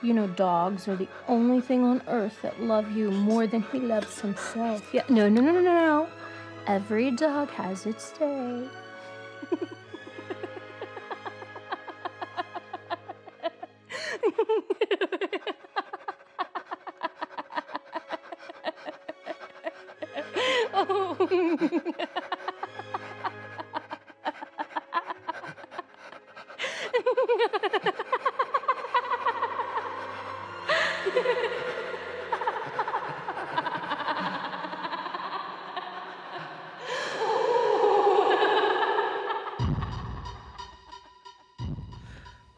You know, dogs are the only thing on earth that love you more than he loves himself. Yeah. No. Every dog has its day.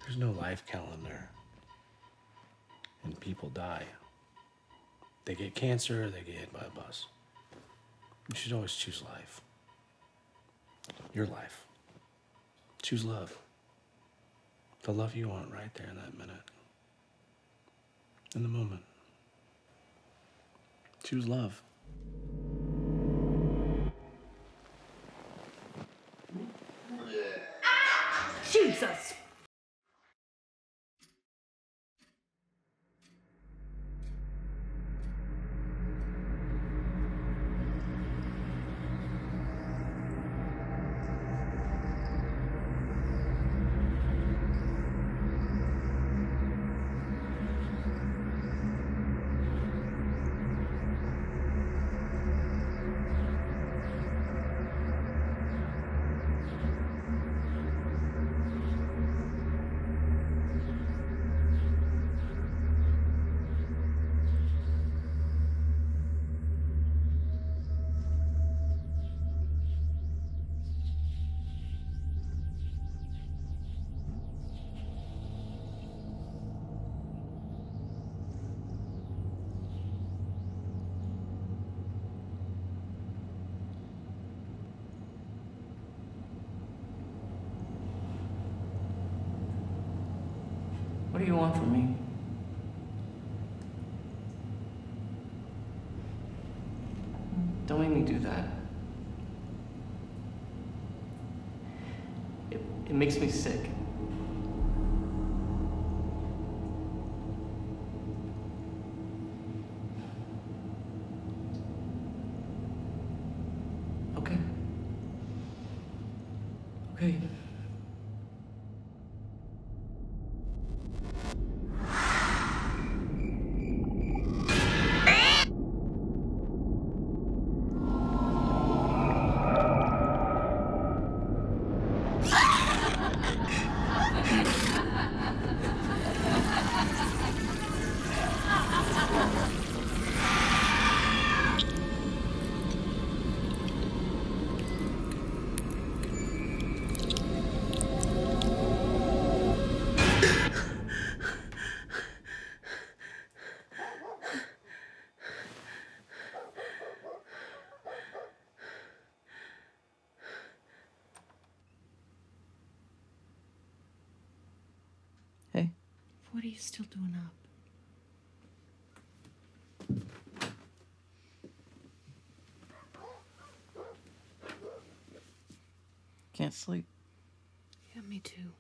There's no life calendar. And people die. They get cancer, they get hit by a bus. You should always choose life. Your life. Choose love. The love you want right there in that minute. In the moment. Choose love. Jesus! What do you want from me? Don't make me do that. It makes me sick. Okay. Okay. Hey. What are you still doing up? Can't sleep. Yeah, me too.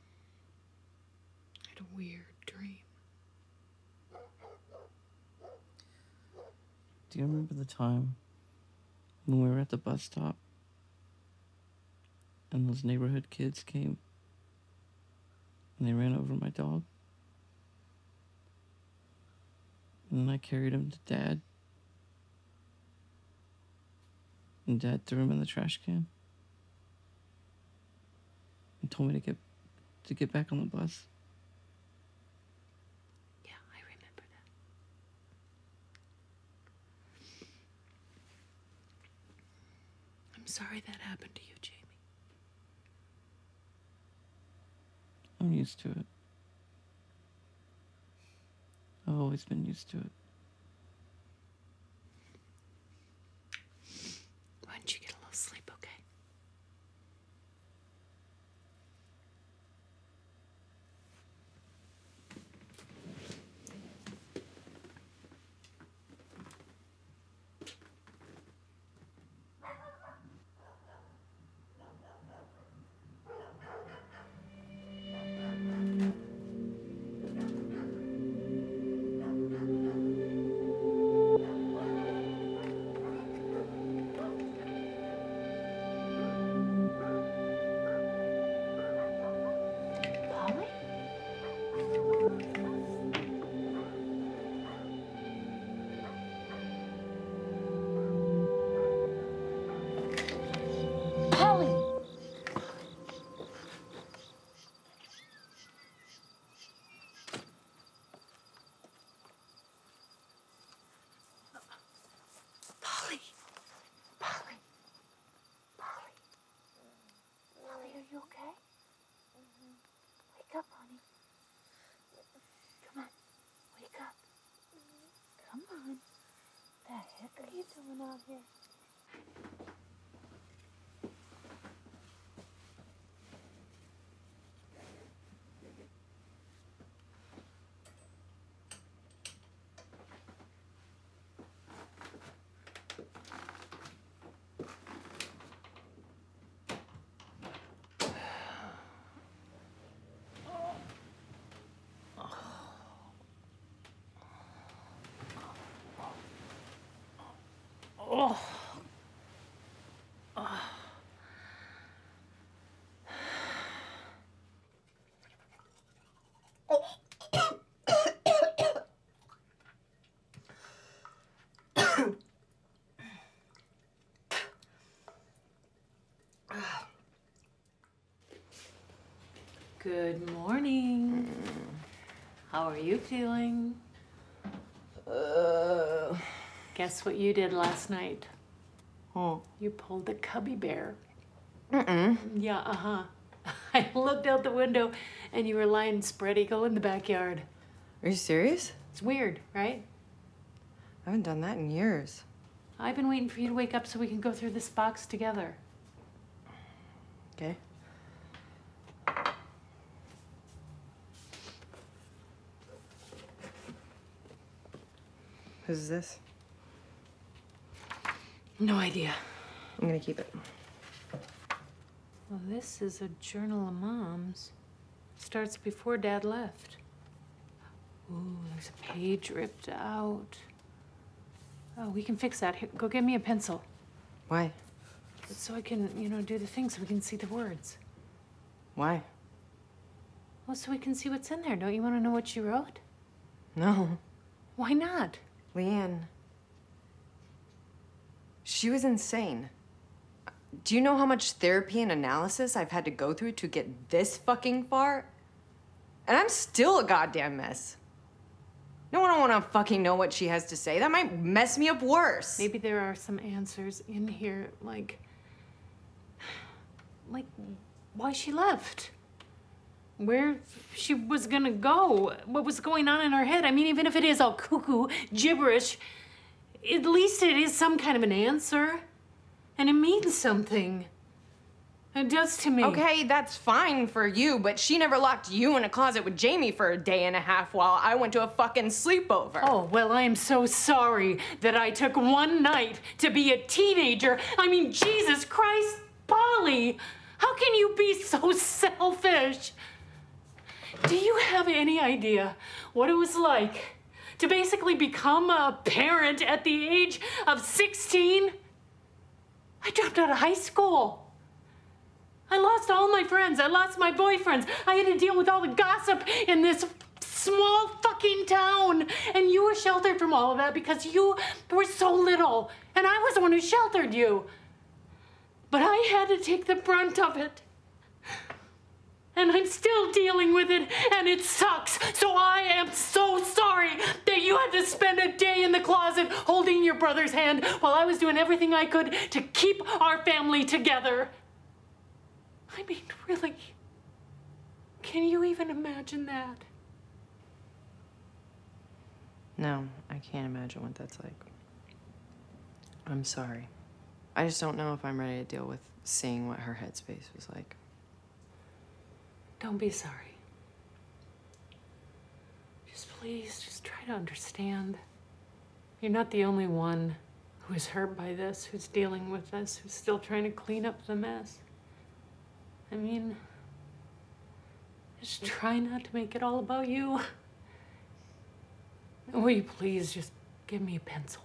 I had a weird dream. Do you remember the time when we were at the bus stop and those neighborhood kids came and they ran over my dog? And then I carried him to Dad. And Dad threw him in the trash can. And told me to get back on the bus. Yeah, I remember that. I'm sorry that happened to you, Jamie. I'm used to it. I've always been used to it. Why don't you get a little sleep, okay? going on here? Oh. Oh. Good morning. How are you feeling? Guess what you did last night? Oh. You pulled a cubby bear. Mm-mm. Yeah, I looked out the window and you were lying spread eagle in the backyard. Are you serious? It's weird, right? I haven't done that in years. I've been waiting for you to wake up so we can go through this box together. Okay. Who's this? No idea. I'm gonna keep it. Well, this is a journal of Mom's. Starts before Dad left. Ooh, there's a page ripped out. Oh, we can fix that. Here, go get me a pencil. Why? So I can, do the thing so we can see the words. Why? Well, so we can see what's in there. Don't you want to know what she wrote? No. Why not? Leanne. She was insane. Do you know how much therapy and analysis I've had to go through to get this fucking far? And I'm still a goddamn mess. No, I don't want to fucking know what she has to say. That might mess me up worse. Maybe there are some answers in here, like why she left. Where she was gonna go. What was going on in her head. I mean, even if it is all cuckoo, gibberish, at least it is some kind of an answer. And it means something. It does to me. Okay, that's fine for you, but she never locked you in a closet with Jamie for a day and a half while I went to a fucking sleepover. Oh, well, I am so sorry that I took one night to be a teenager. I mean, Jesus Christ, Polly, how can you be so selfish? Do you have any idea what it was like to basically become a parent at the age of 16? I dropped out of high school. I lost all my friends. I lost my boyfriends. I had to deal with all the gossip in this small fucking town. And you were sheltered from all of that because you were so little. And I was the one who sheltered you. But I had to take the brunt of it. And I'm still dealing with it, and it sucks. So I am so sorry that you had to spend a day in the closet holding your brother's hand while I was doing everything I could to keep our family together. I mean, really, can you even imagine that? No, I can't imagine what that's like. I'm sorry. I just don't know if I'm ready to deal with seeing what her headspace was like. Don't be sorry. Please, just try to understand. You're not the only one who is hurt by this, who's dealing with this, who's still trying to clean up the mess. I mean, just try not to make it all about you. Will you please just give me a pencil?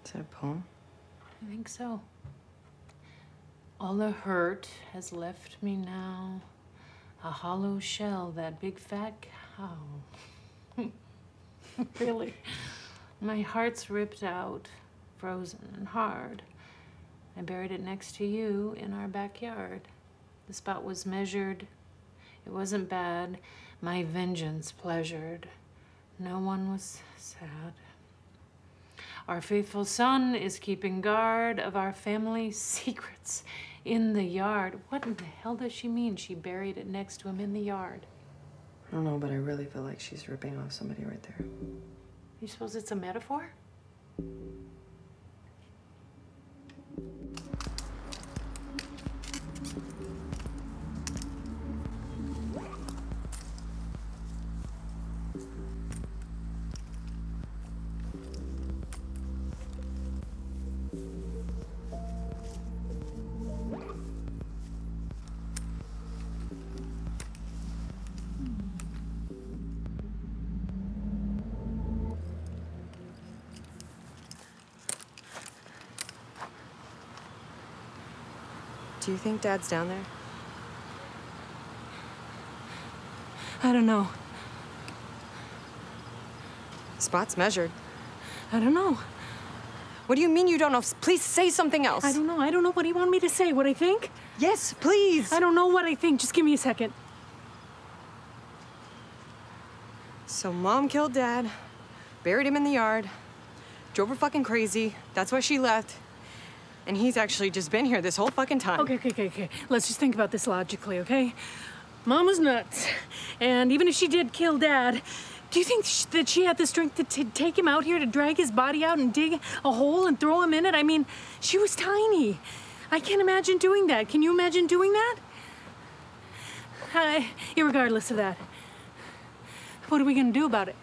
Is that a poem? I think so. All the hurt has left me now. A hollow shell, that big fat cow. Really. My heart's ripped out, frozen and hard. I buried it next to you in our backyard. The spot was measured. It wasn't bad. My vengeance pleasured. No one was sad. Our faithful son is keeping guard of our family secrets in the yard. What in the hell does she mean? She buried it next to him in the yard. I don't know, but I really feel like she's ripping off somebody right there. You suppose it's a metaphor? Do you think Dad's down there? I don't know. Spot's measured. I don't know. What do you mean you don't know? Please say something else. I don't know. I don't know. What do you want me to say? What I think? Yes, please. I don't know what I think. Just give me a second. So Mom killed Dad, buried him in the yard, drove her fucking crazy. That's why she left. And he's actually just been here this whole fucking time. Okay. Let's just think about this logically, okay? Mom was nuts. And even if she did kill Dad, do you think that she had the strength to take him out here, to drag his body out and dig a hole and throw him in it? I mean, she was tiny. I can't imagine doing that. Can you imagine doing that? Irregardless of that, what are we gonna do about it?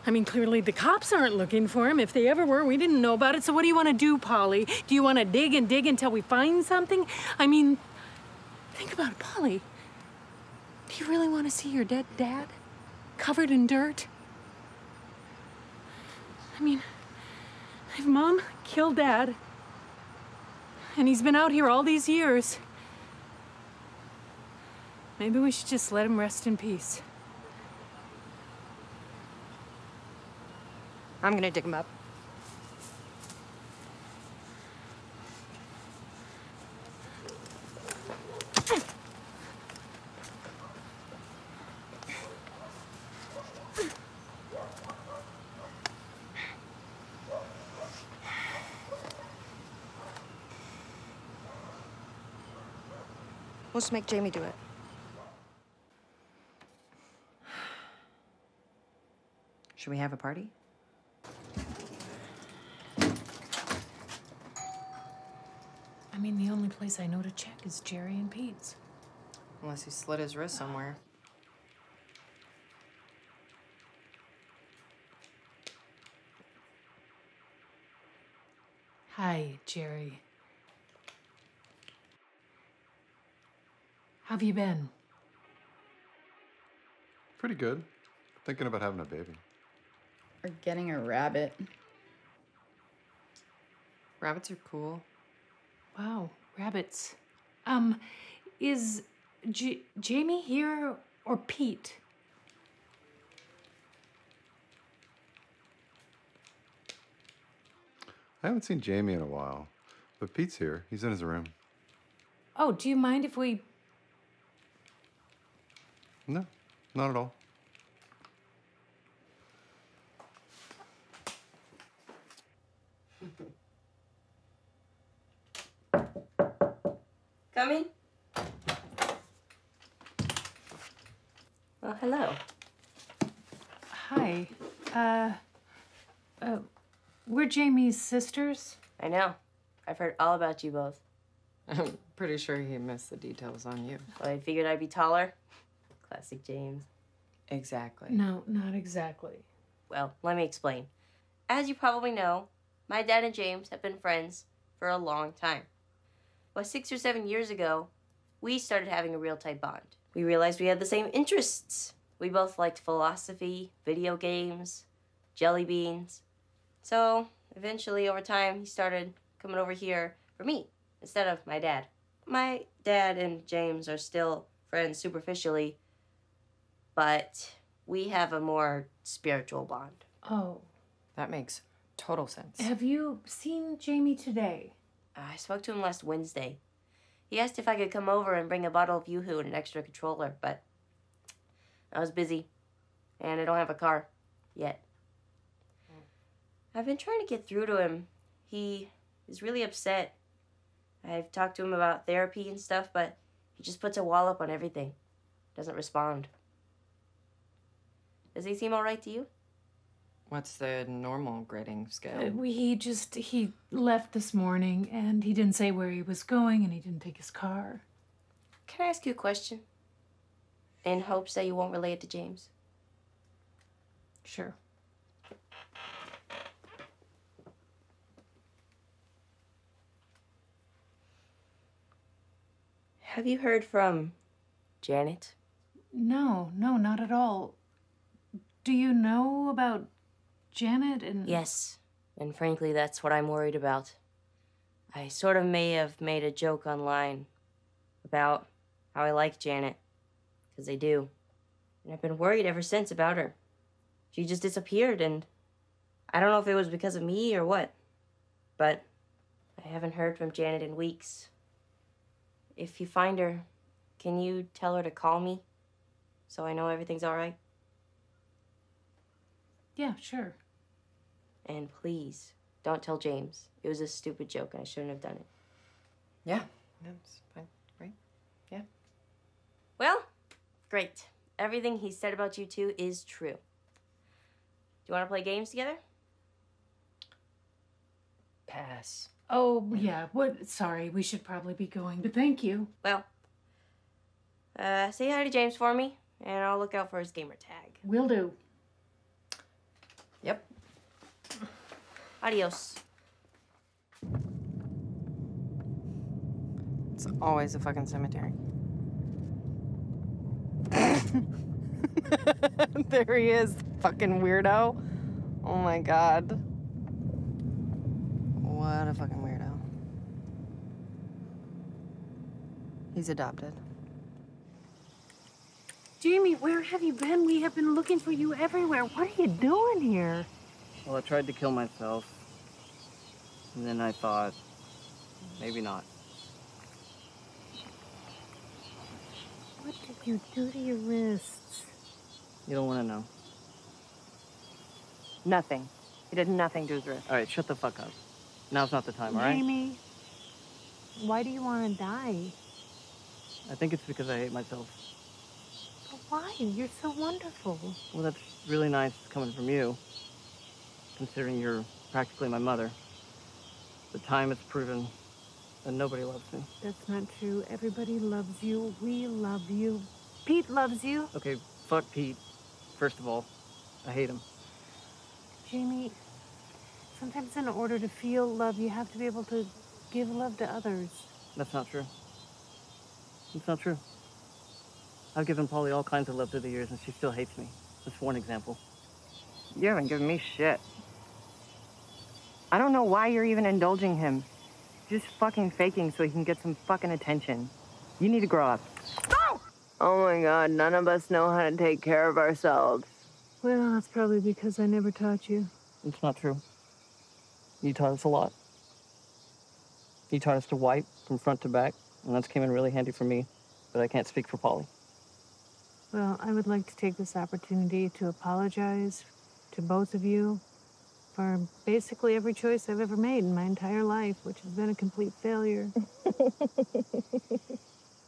I mean, clearly the cops aren't looking for him. If they ever were, we didn't know about it. So what do you want to do, Polly? Do you want to dig and dig until we find something? I mean, think about it, Polly. Do you really want to see your dead dad covered in dirt? I mean, if Mom killed Dad, and he's been out here all these years, maybe we should just let him rest in peace. I'm gonna dig him up. We'll just make Jamie do it. Should we have a party? I mean, the only place I know to check is Jerry and Pete's. Unless he slit his wrist somewhere. Hi, Jerry. How have you been? Pretty good. Thinking about having a baby. Or getting a rabbit. Rabbits are cool. Wow, rabbits. Is Jamie here or Pete? I haven't seen Jamie in a while, but Pete's here. He's in his room. Oh, do you mind if we... No, not at all. Coming? Well, hello. Hi. We're Jamie's sisters. I know. I've heard all about you both. I'm pretty sure he missed the details on you. Well, I figured I'd be taller. Classic James. Exactly. No, not exactly. Well, let me explain. As you probably know, my dad and James have been friends for a long time. But 6 or 7 years ago, we started having a real tight bond. We realized we had the same interests. We both liked philosophy, video games, jelly beans. So, eventually, over time, he started coming over here for me instead of my dad. My dad and James are still friends superficially, but we have a more spiritual bond. Oh. That makes total sense. Have you seen Jamie today? I spoke to him last Wednesday. He asked if I could come over and bring a bottle of Yoo-Hoo and an extra controller, but I was busy, and I don't have a car yet. I've been trying to get through to him. He is really upset. I've talked to him about therapy and stuff, but he just puts a wall up on everything. Doesn't respond. Does he seem all right to you? What's the normal grading scale? He left this morning, and he didn't say where he was going, and he didn't take his car. Can I ask you a question? In hopes that you won't relay it to James. Sure. Have you heard from Janet? No, not at all. Do you know about Janet and... Yes, and frankly, that's what I'm worried about. I sort of may have made a joke online about how I like Janet, because I do. And I've been worried ever since about her. She just disappeared, and I don't know if it was because of me or what, but I haven't heard from Janet in weeks. If you find her, can you tell her to call me so I know everything's all right? Yeah, sure. And please, don't tell James. It was a stupid joke, and I shouldn't have done it. Yeah, that's fine. Great. Yeah. Well, great. Everything he said about you two is true. Do you want to play games together? Pass. Oh, yeah. Sorry, we should probably be going, but thank you. Well, say hi to James for me, and I'll look out for his gamer tag. Will do. Yep. Adios. It's always a fucking cemetery. There he is, fucking weirdo. Oh my god. What a fucking weirdo. He's adopted. Jamie, where have you been? We have been looking for you everywhere. What are you doing here? Well, I tried to kill myself. And then I thought, maybe not. What did you do to your wrists? You don't want to know. Nothing. He did nothing to his wrist. All right, shut the fuck up. Now's not the time, all right? Jamie, why do you want to die? I think it's because I hate myself. But why? You're so wonderful. Well, that's really nice coming from you, considering you're practically my mother. The time has proven that nobody loves me. That's not true. Everybody loves you. We love you. Pete loves you. Okay, fuck Pete. First of all, I hate him. Jamie, sometimes in order to feel love, you have to be able to give love to others. That's not true. It's not true. I've given Polly all kinds of love through the years, and she still hates me. That's one example. You haven't given me shit. I don't know why you're even indulging him. Just fucking faking so he can get some fucking attention. You need to grow up. Oh! Oh my god, none of us know how to take care of ourselves. Well, that's probably because I never taught you. It's not true. You taught us a lot. You taught us to wipe from front to back, and that's came in really handy for me, but I can't speak for Polly. Well, I would like to take this opportunity to apologize to both of you for basically every choice I've ever made in my entire life, which has been a complete failure.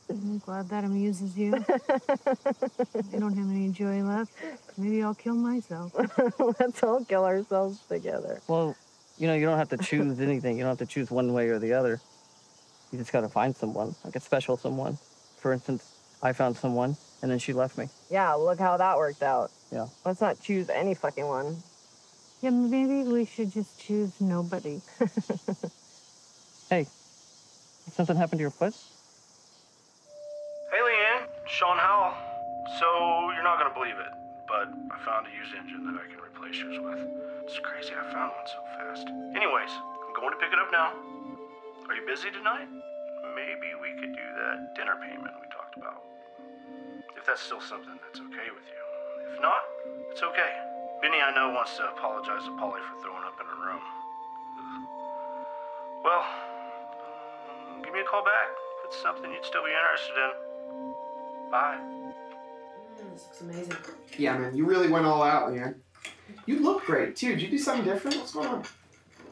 I'm glad that amuses you. I don't have any joy left. Maybe I'll kill myself. Let's all kill ourselves together. Well, you know, you don't have to choose anything. You don't have to choose one way or the other. You just gotta find someone, like a special someone. For instance, I found someone, and then she left me. Yeah, look how that worked out. Yeah. Let's not choose any fucking one. Yeah, maybe we should just choose nobody. Hey, did something happen to your foot? Hey, Leanne, Sean Howell. So, you're not gonna believe it, but I found a used engine that I can replace yours with. It's crazy I found one so fast. Anyways, I'm going to pick it up now. Are you busy tonight? Maybe we could do that dinner payment we talked about. if that's still something that's okay with you. If not, it's okay. Benny, I know, wants to apologize to Polly for throwing up in her room. Well, give me a call back if it's something you'd still be interested in. Bye. This looks amazing. Yeah, man, you really went all out, Leanne. You look great, too. Did you do something different? What's going on?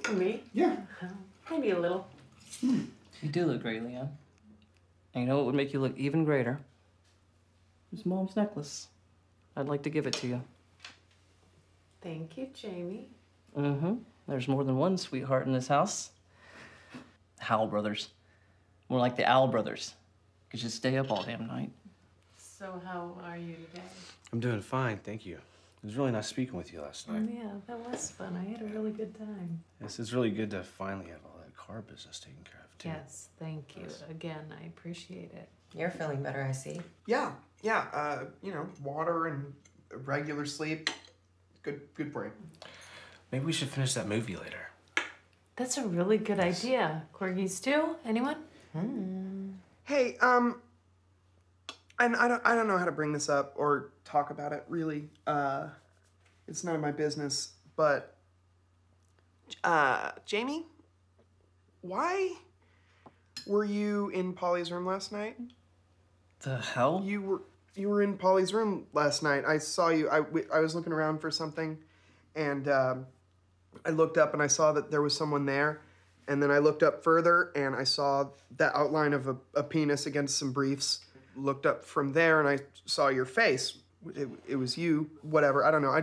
For me? Yeah. Maybe a little. You do look great, Leanne. And you know what would make you look even greater? It's Mom's necklace. I'd like to give it to you. Thank you, Jamie. Mm-hmm. There's more than one sweetheart in this house. Howell brothers. More like the Owl brothers. Could just stay up all damn night. So how are you today? I'm doing fine, thank you. It was really nice speaking with you last night. Yeah, that was fun. I had a really good time. Yes, it's really good to finally have all that car business taken care of, too. Yes, thank you. Again, I appreciate it. You're feeling better, I see. Yeah. You know, water and regular sleep. Good break. Maybe we should finish that movie later. That's a really good idea. Corgi stew? Anyone? Hey, and I don't know how to bring this up or talk about it, really. It's none of my business, but, Jamie, why were you in Polly's room last night? The hell? You were in Polly's room last night. I saw you. I was looking around for something, and I looked up and I saw that there was someone there. And then I looked up further and I saw the outline of a penis against some briefs. Looked up from there and I saw your face. It was you. Whatever. I don't know.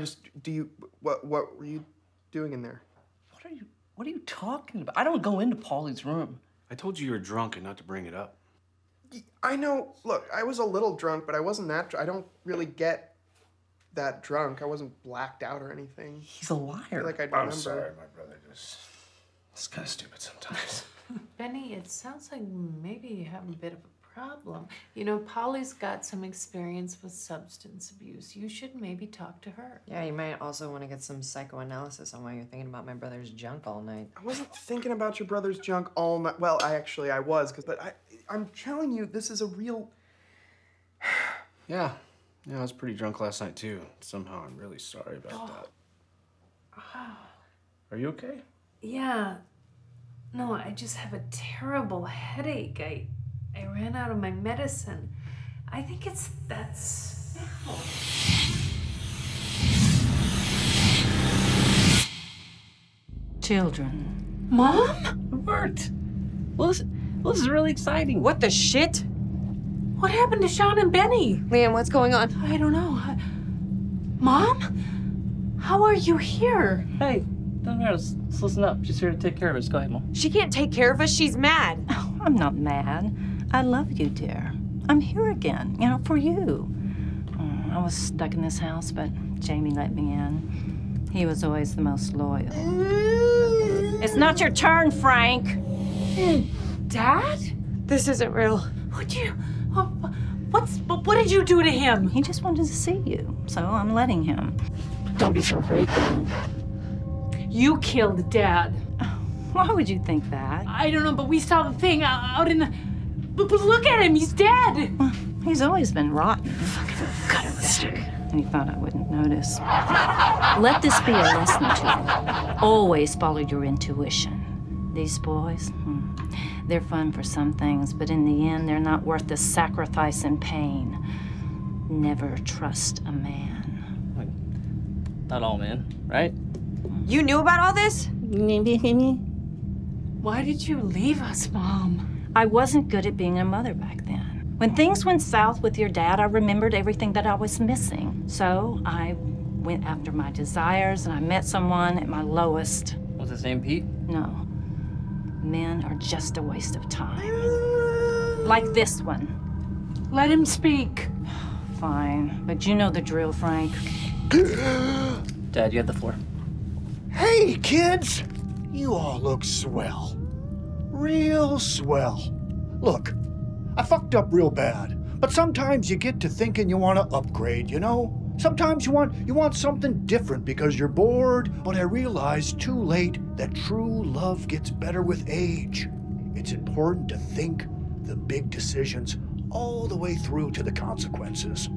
What were you doing in there? What are you talking about? I don't go into Polly's room. I told you were drunk and not to bring it up. I know. Look, I was a little drunk, but I wasn't that drunk. I don't really get that drunk. I wasn't blacked out or anything. He's a liar. I feel like I remember. I'm sorry, my brother. It's kind of stupid sometimes. Benny, it sounds like maybe you have a bit of a problem. You know, Polly's got some experience with substance abuse. You should maybe talk to her. Yeah, you might also want to get some psychoanalysis on why you're thinking about my brother's junk all night. I wasn't thinking about your brother's junk all night. Well, I was, but I'm telling you, this is a real... Yeah, I was pretty drunk last night, too. Somehow I'm really sorry about that. Are you okay? Yeah. No, I just have a terrible headache. I ran out of my medicine. I think it's that smell. Children. Mom? It worked. Well, this is really exciting. What the shit? What happened to Sean and Benny? Liam, what's going on? I don't know. Mom? How are you here? Hey, doesn't matter. Let's listen up. She's here to take care of us. Go ahead, Mom. She can't take care of us. She's mad. Oh, I'm not mad. I love you, dear. I'm here again, for you. I was stuck in this house, but Jamie let me in. He was always the most loyal. It's not your turn, Frank. Dad? This isn't real. What did you do to him? He just wanted to see you, so I'm letting him. Don't be so afraid. You killed Dad. Why would you think that? I don't know, but we saw the thing out in the... But look at him, he's dead! Well, he's always been rotten. And he thought I wouldn't notice. Let this be a lesson to you. Always follow your intuition. These boys, they're fun for some things, but in the end, they're not worth the sacrifice and pain. Never trust a man. Not all men, right? You knew about all this? Why did you leave us, Mom? I wasn't good at being a mother back then. When things went south with your dad, I remembered everything that I was missing. So I went after my desires and I met someone at my lowest. Was his name Pete? No. Men are just a waste of time. Like this one. Let him speak. Fine, but you know the drill, Frank. Dad, you have the floor. Hey, kids! You all look swell. Real swell. Look, I fucked up real bad, but sometimes you get to thinking you want to upgrade, Sometimes you want something different because you're bored, but I realized too late that true love gets better with age. It's important to think the big decisions all the way through to the consequences.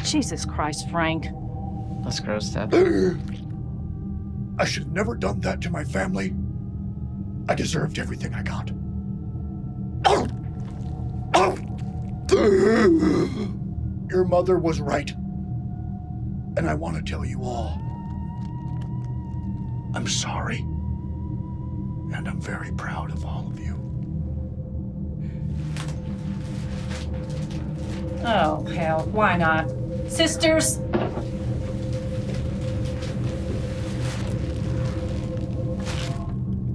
Jesus Christ, Frank. That's gross, Dad. I should have never done that to my family. I deserved everything I got. Your mother was right. And I want to tell you all, I'm sorry. And I'm very proud of all of you. Oh, hell, why not? Sisters?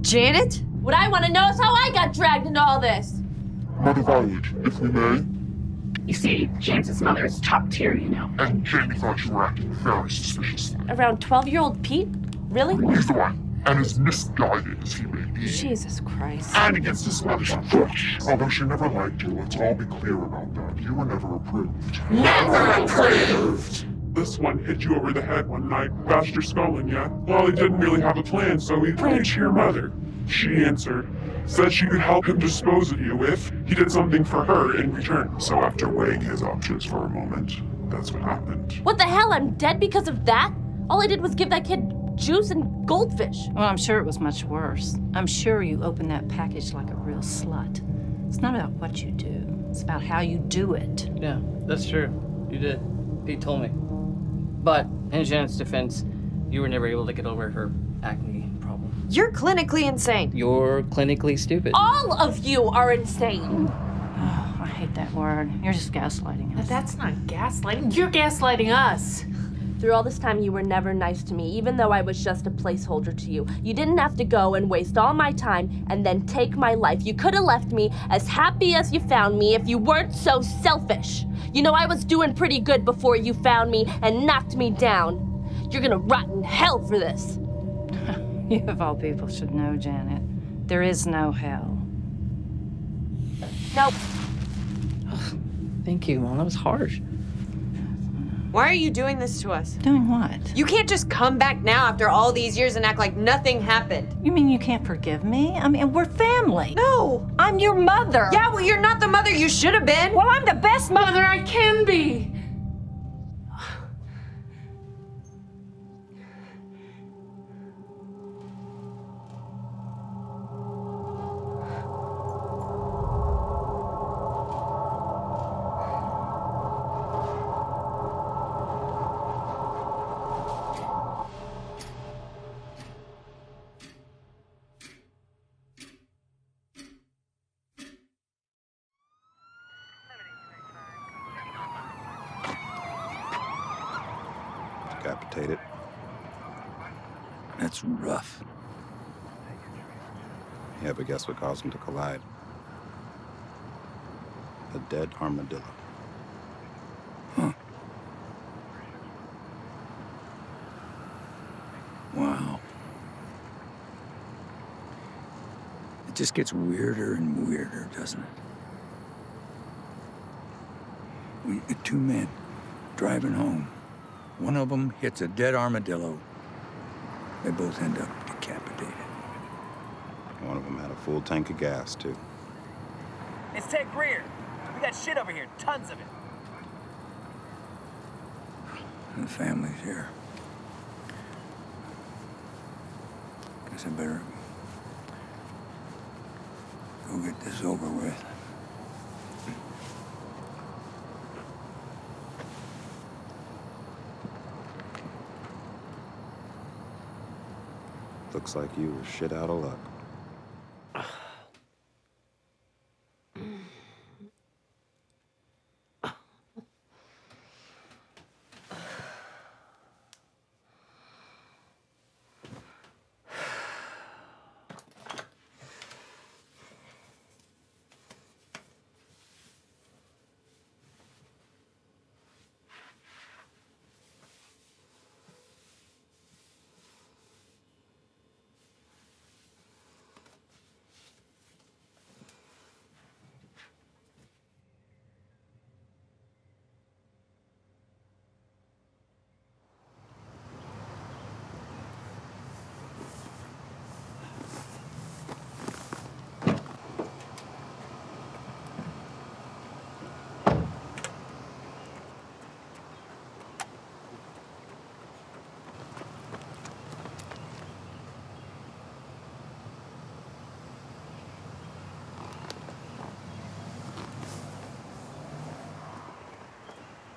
Janet? What I want to know is how I got dragged into all this. Mother Violet, if we may. You see, James's mother is top tier, you know. And Jamie thought you were acting very suspiciously. Around 12-year-old Pete? Really? He's the one, and as misguided as he may be. Jesus Christ. And against his mother's approach. Although she never liked you, let's all be clear about that. You were never approved. Never approved! This one hit you over the head one night, bashed your skull in ya. Well, he didn't really have a plan, so he prayed to your mother. She answered, said she could help him dispose of you if he did something for her in return. So after weighing his options for a moment, that's what happened. What the hell? I'm dead because of that? All I did was give that kid juice and goldfish. Well, I'm sure it was much worse. I'm sure you opened that package like a real slut. It's not about what you do. It's about how you do it. Yeah, that's true. You did. Pete told me. But in Janet's defense, you were never able to get over her acne problem. You're clinically insane. You're clinically stupid. All of you are insane. Oh, I hate that word. You're just gaslighting us. That's not gaslighting. You're gaslighting us. Through all this time, you were never nice to me, even though I was just a placeholder to you. You didn't have to go and waste all my time and then take my life. You could have left me as happy as you found me if you weren't so selfish. You know, I was doing pretty good before you found me and knocked me down. You're gonna rot in hell for this. You of all people should know, Janet. There is no hell. Nope. Thank you, Mom. That was harsh. Why are you doing this to us? Doing what? You can't just come back now after all these years and act like nothing happened. You mean you can't forgive me? I mean, we're family. No. I'm your mother. Yeah, well, you're not the mother you should have been. Well, I'm the best mother I can be. Decapitated. That's rough. Yeah, but guess what caused them to collide? A dead armadillo. Huh. Wow. It just gets weirder and weirder, doesn't it? We get two men driving home. One of them hits a dead armadillo. They both end up decapitated. One of them had a full tank of gas, too. It's Ted Greer. We got shit over here, tons of it. The family's here. Guess I better go get this over with. Looks like you were shit out of luck.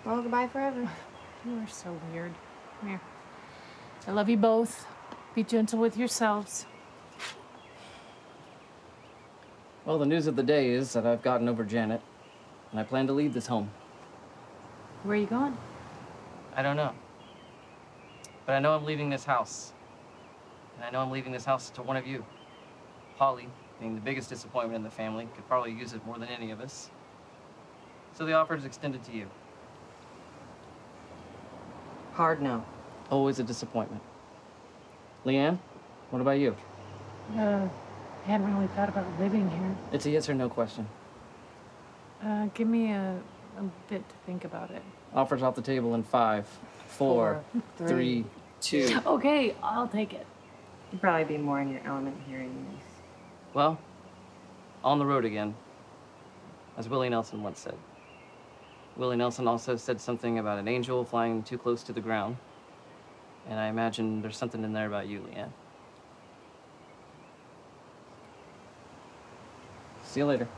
Well, goodbye forever. You are so weird. Come here. I love you both. Be gentle with yourselves. Well, the news of the day is that I've gotten over Janet, and I plan to leave this home. Where are you going? I don't know. But I know I'm leaving this house. And I know I'm leaving this house to one of you. Polly, being the biggest disappointment in the family, could probably use it more than any of us. So the offer is extended to you. Hard no. Always a disappointment. Leanne, what about you? I hadn't really thought about living here. It's a yes or no question. Give me a bit to think about it. Offers off the table in 5, 4, 3, 2. Okay, I'll take it. You'd probably be more in your element hearing this. Well, on the road again, as Willie Nelson once said. Willie Nelson also said something about an angel flying too close to the ground. And I imagine there's something in there about you, Leanne. See you later.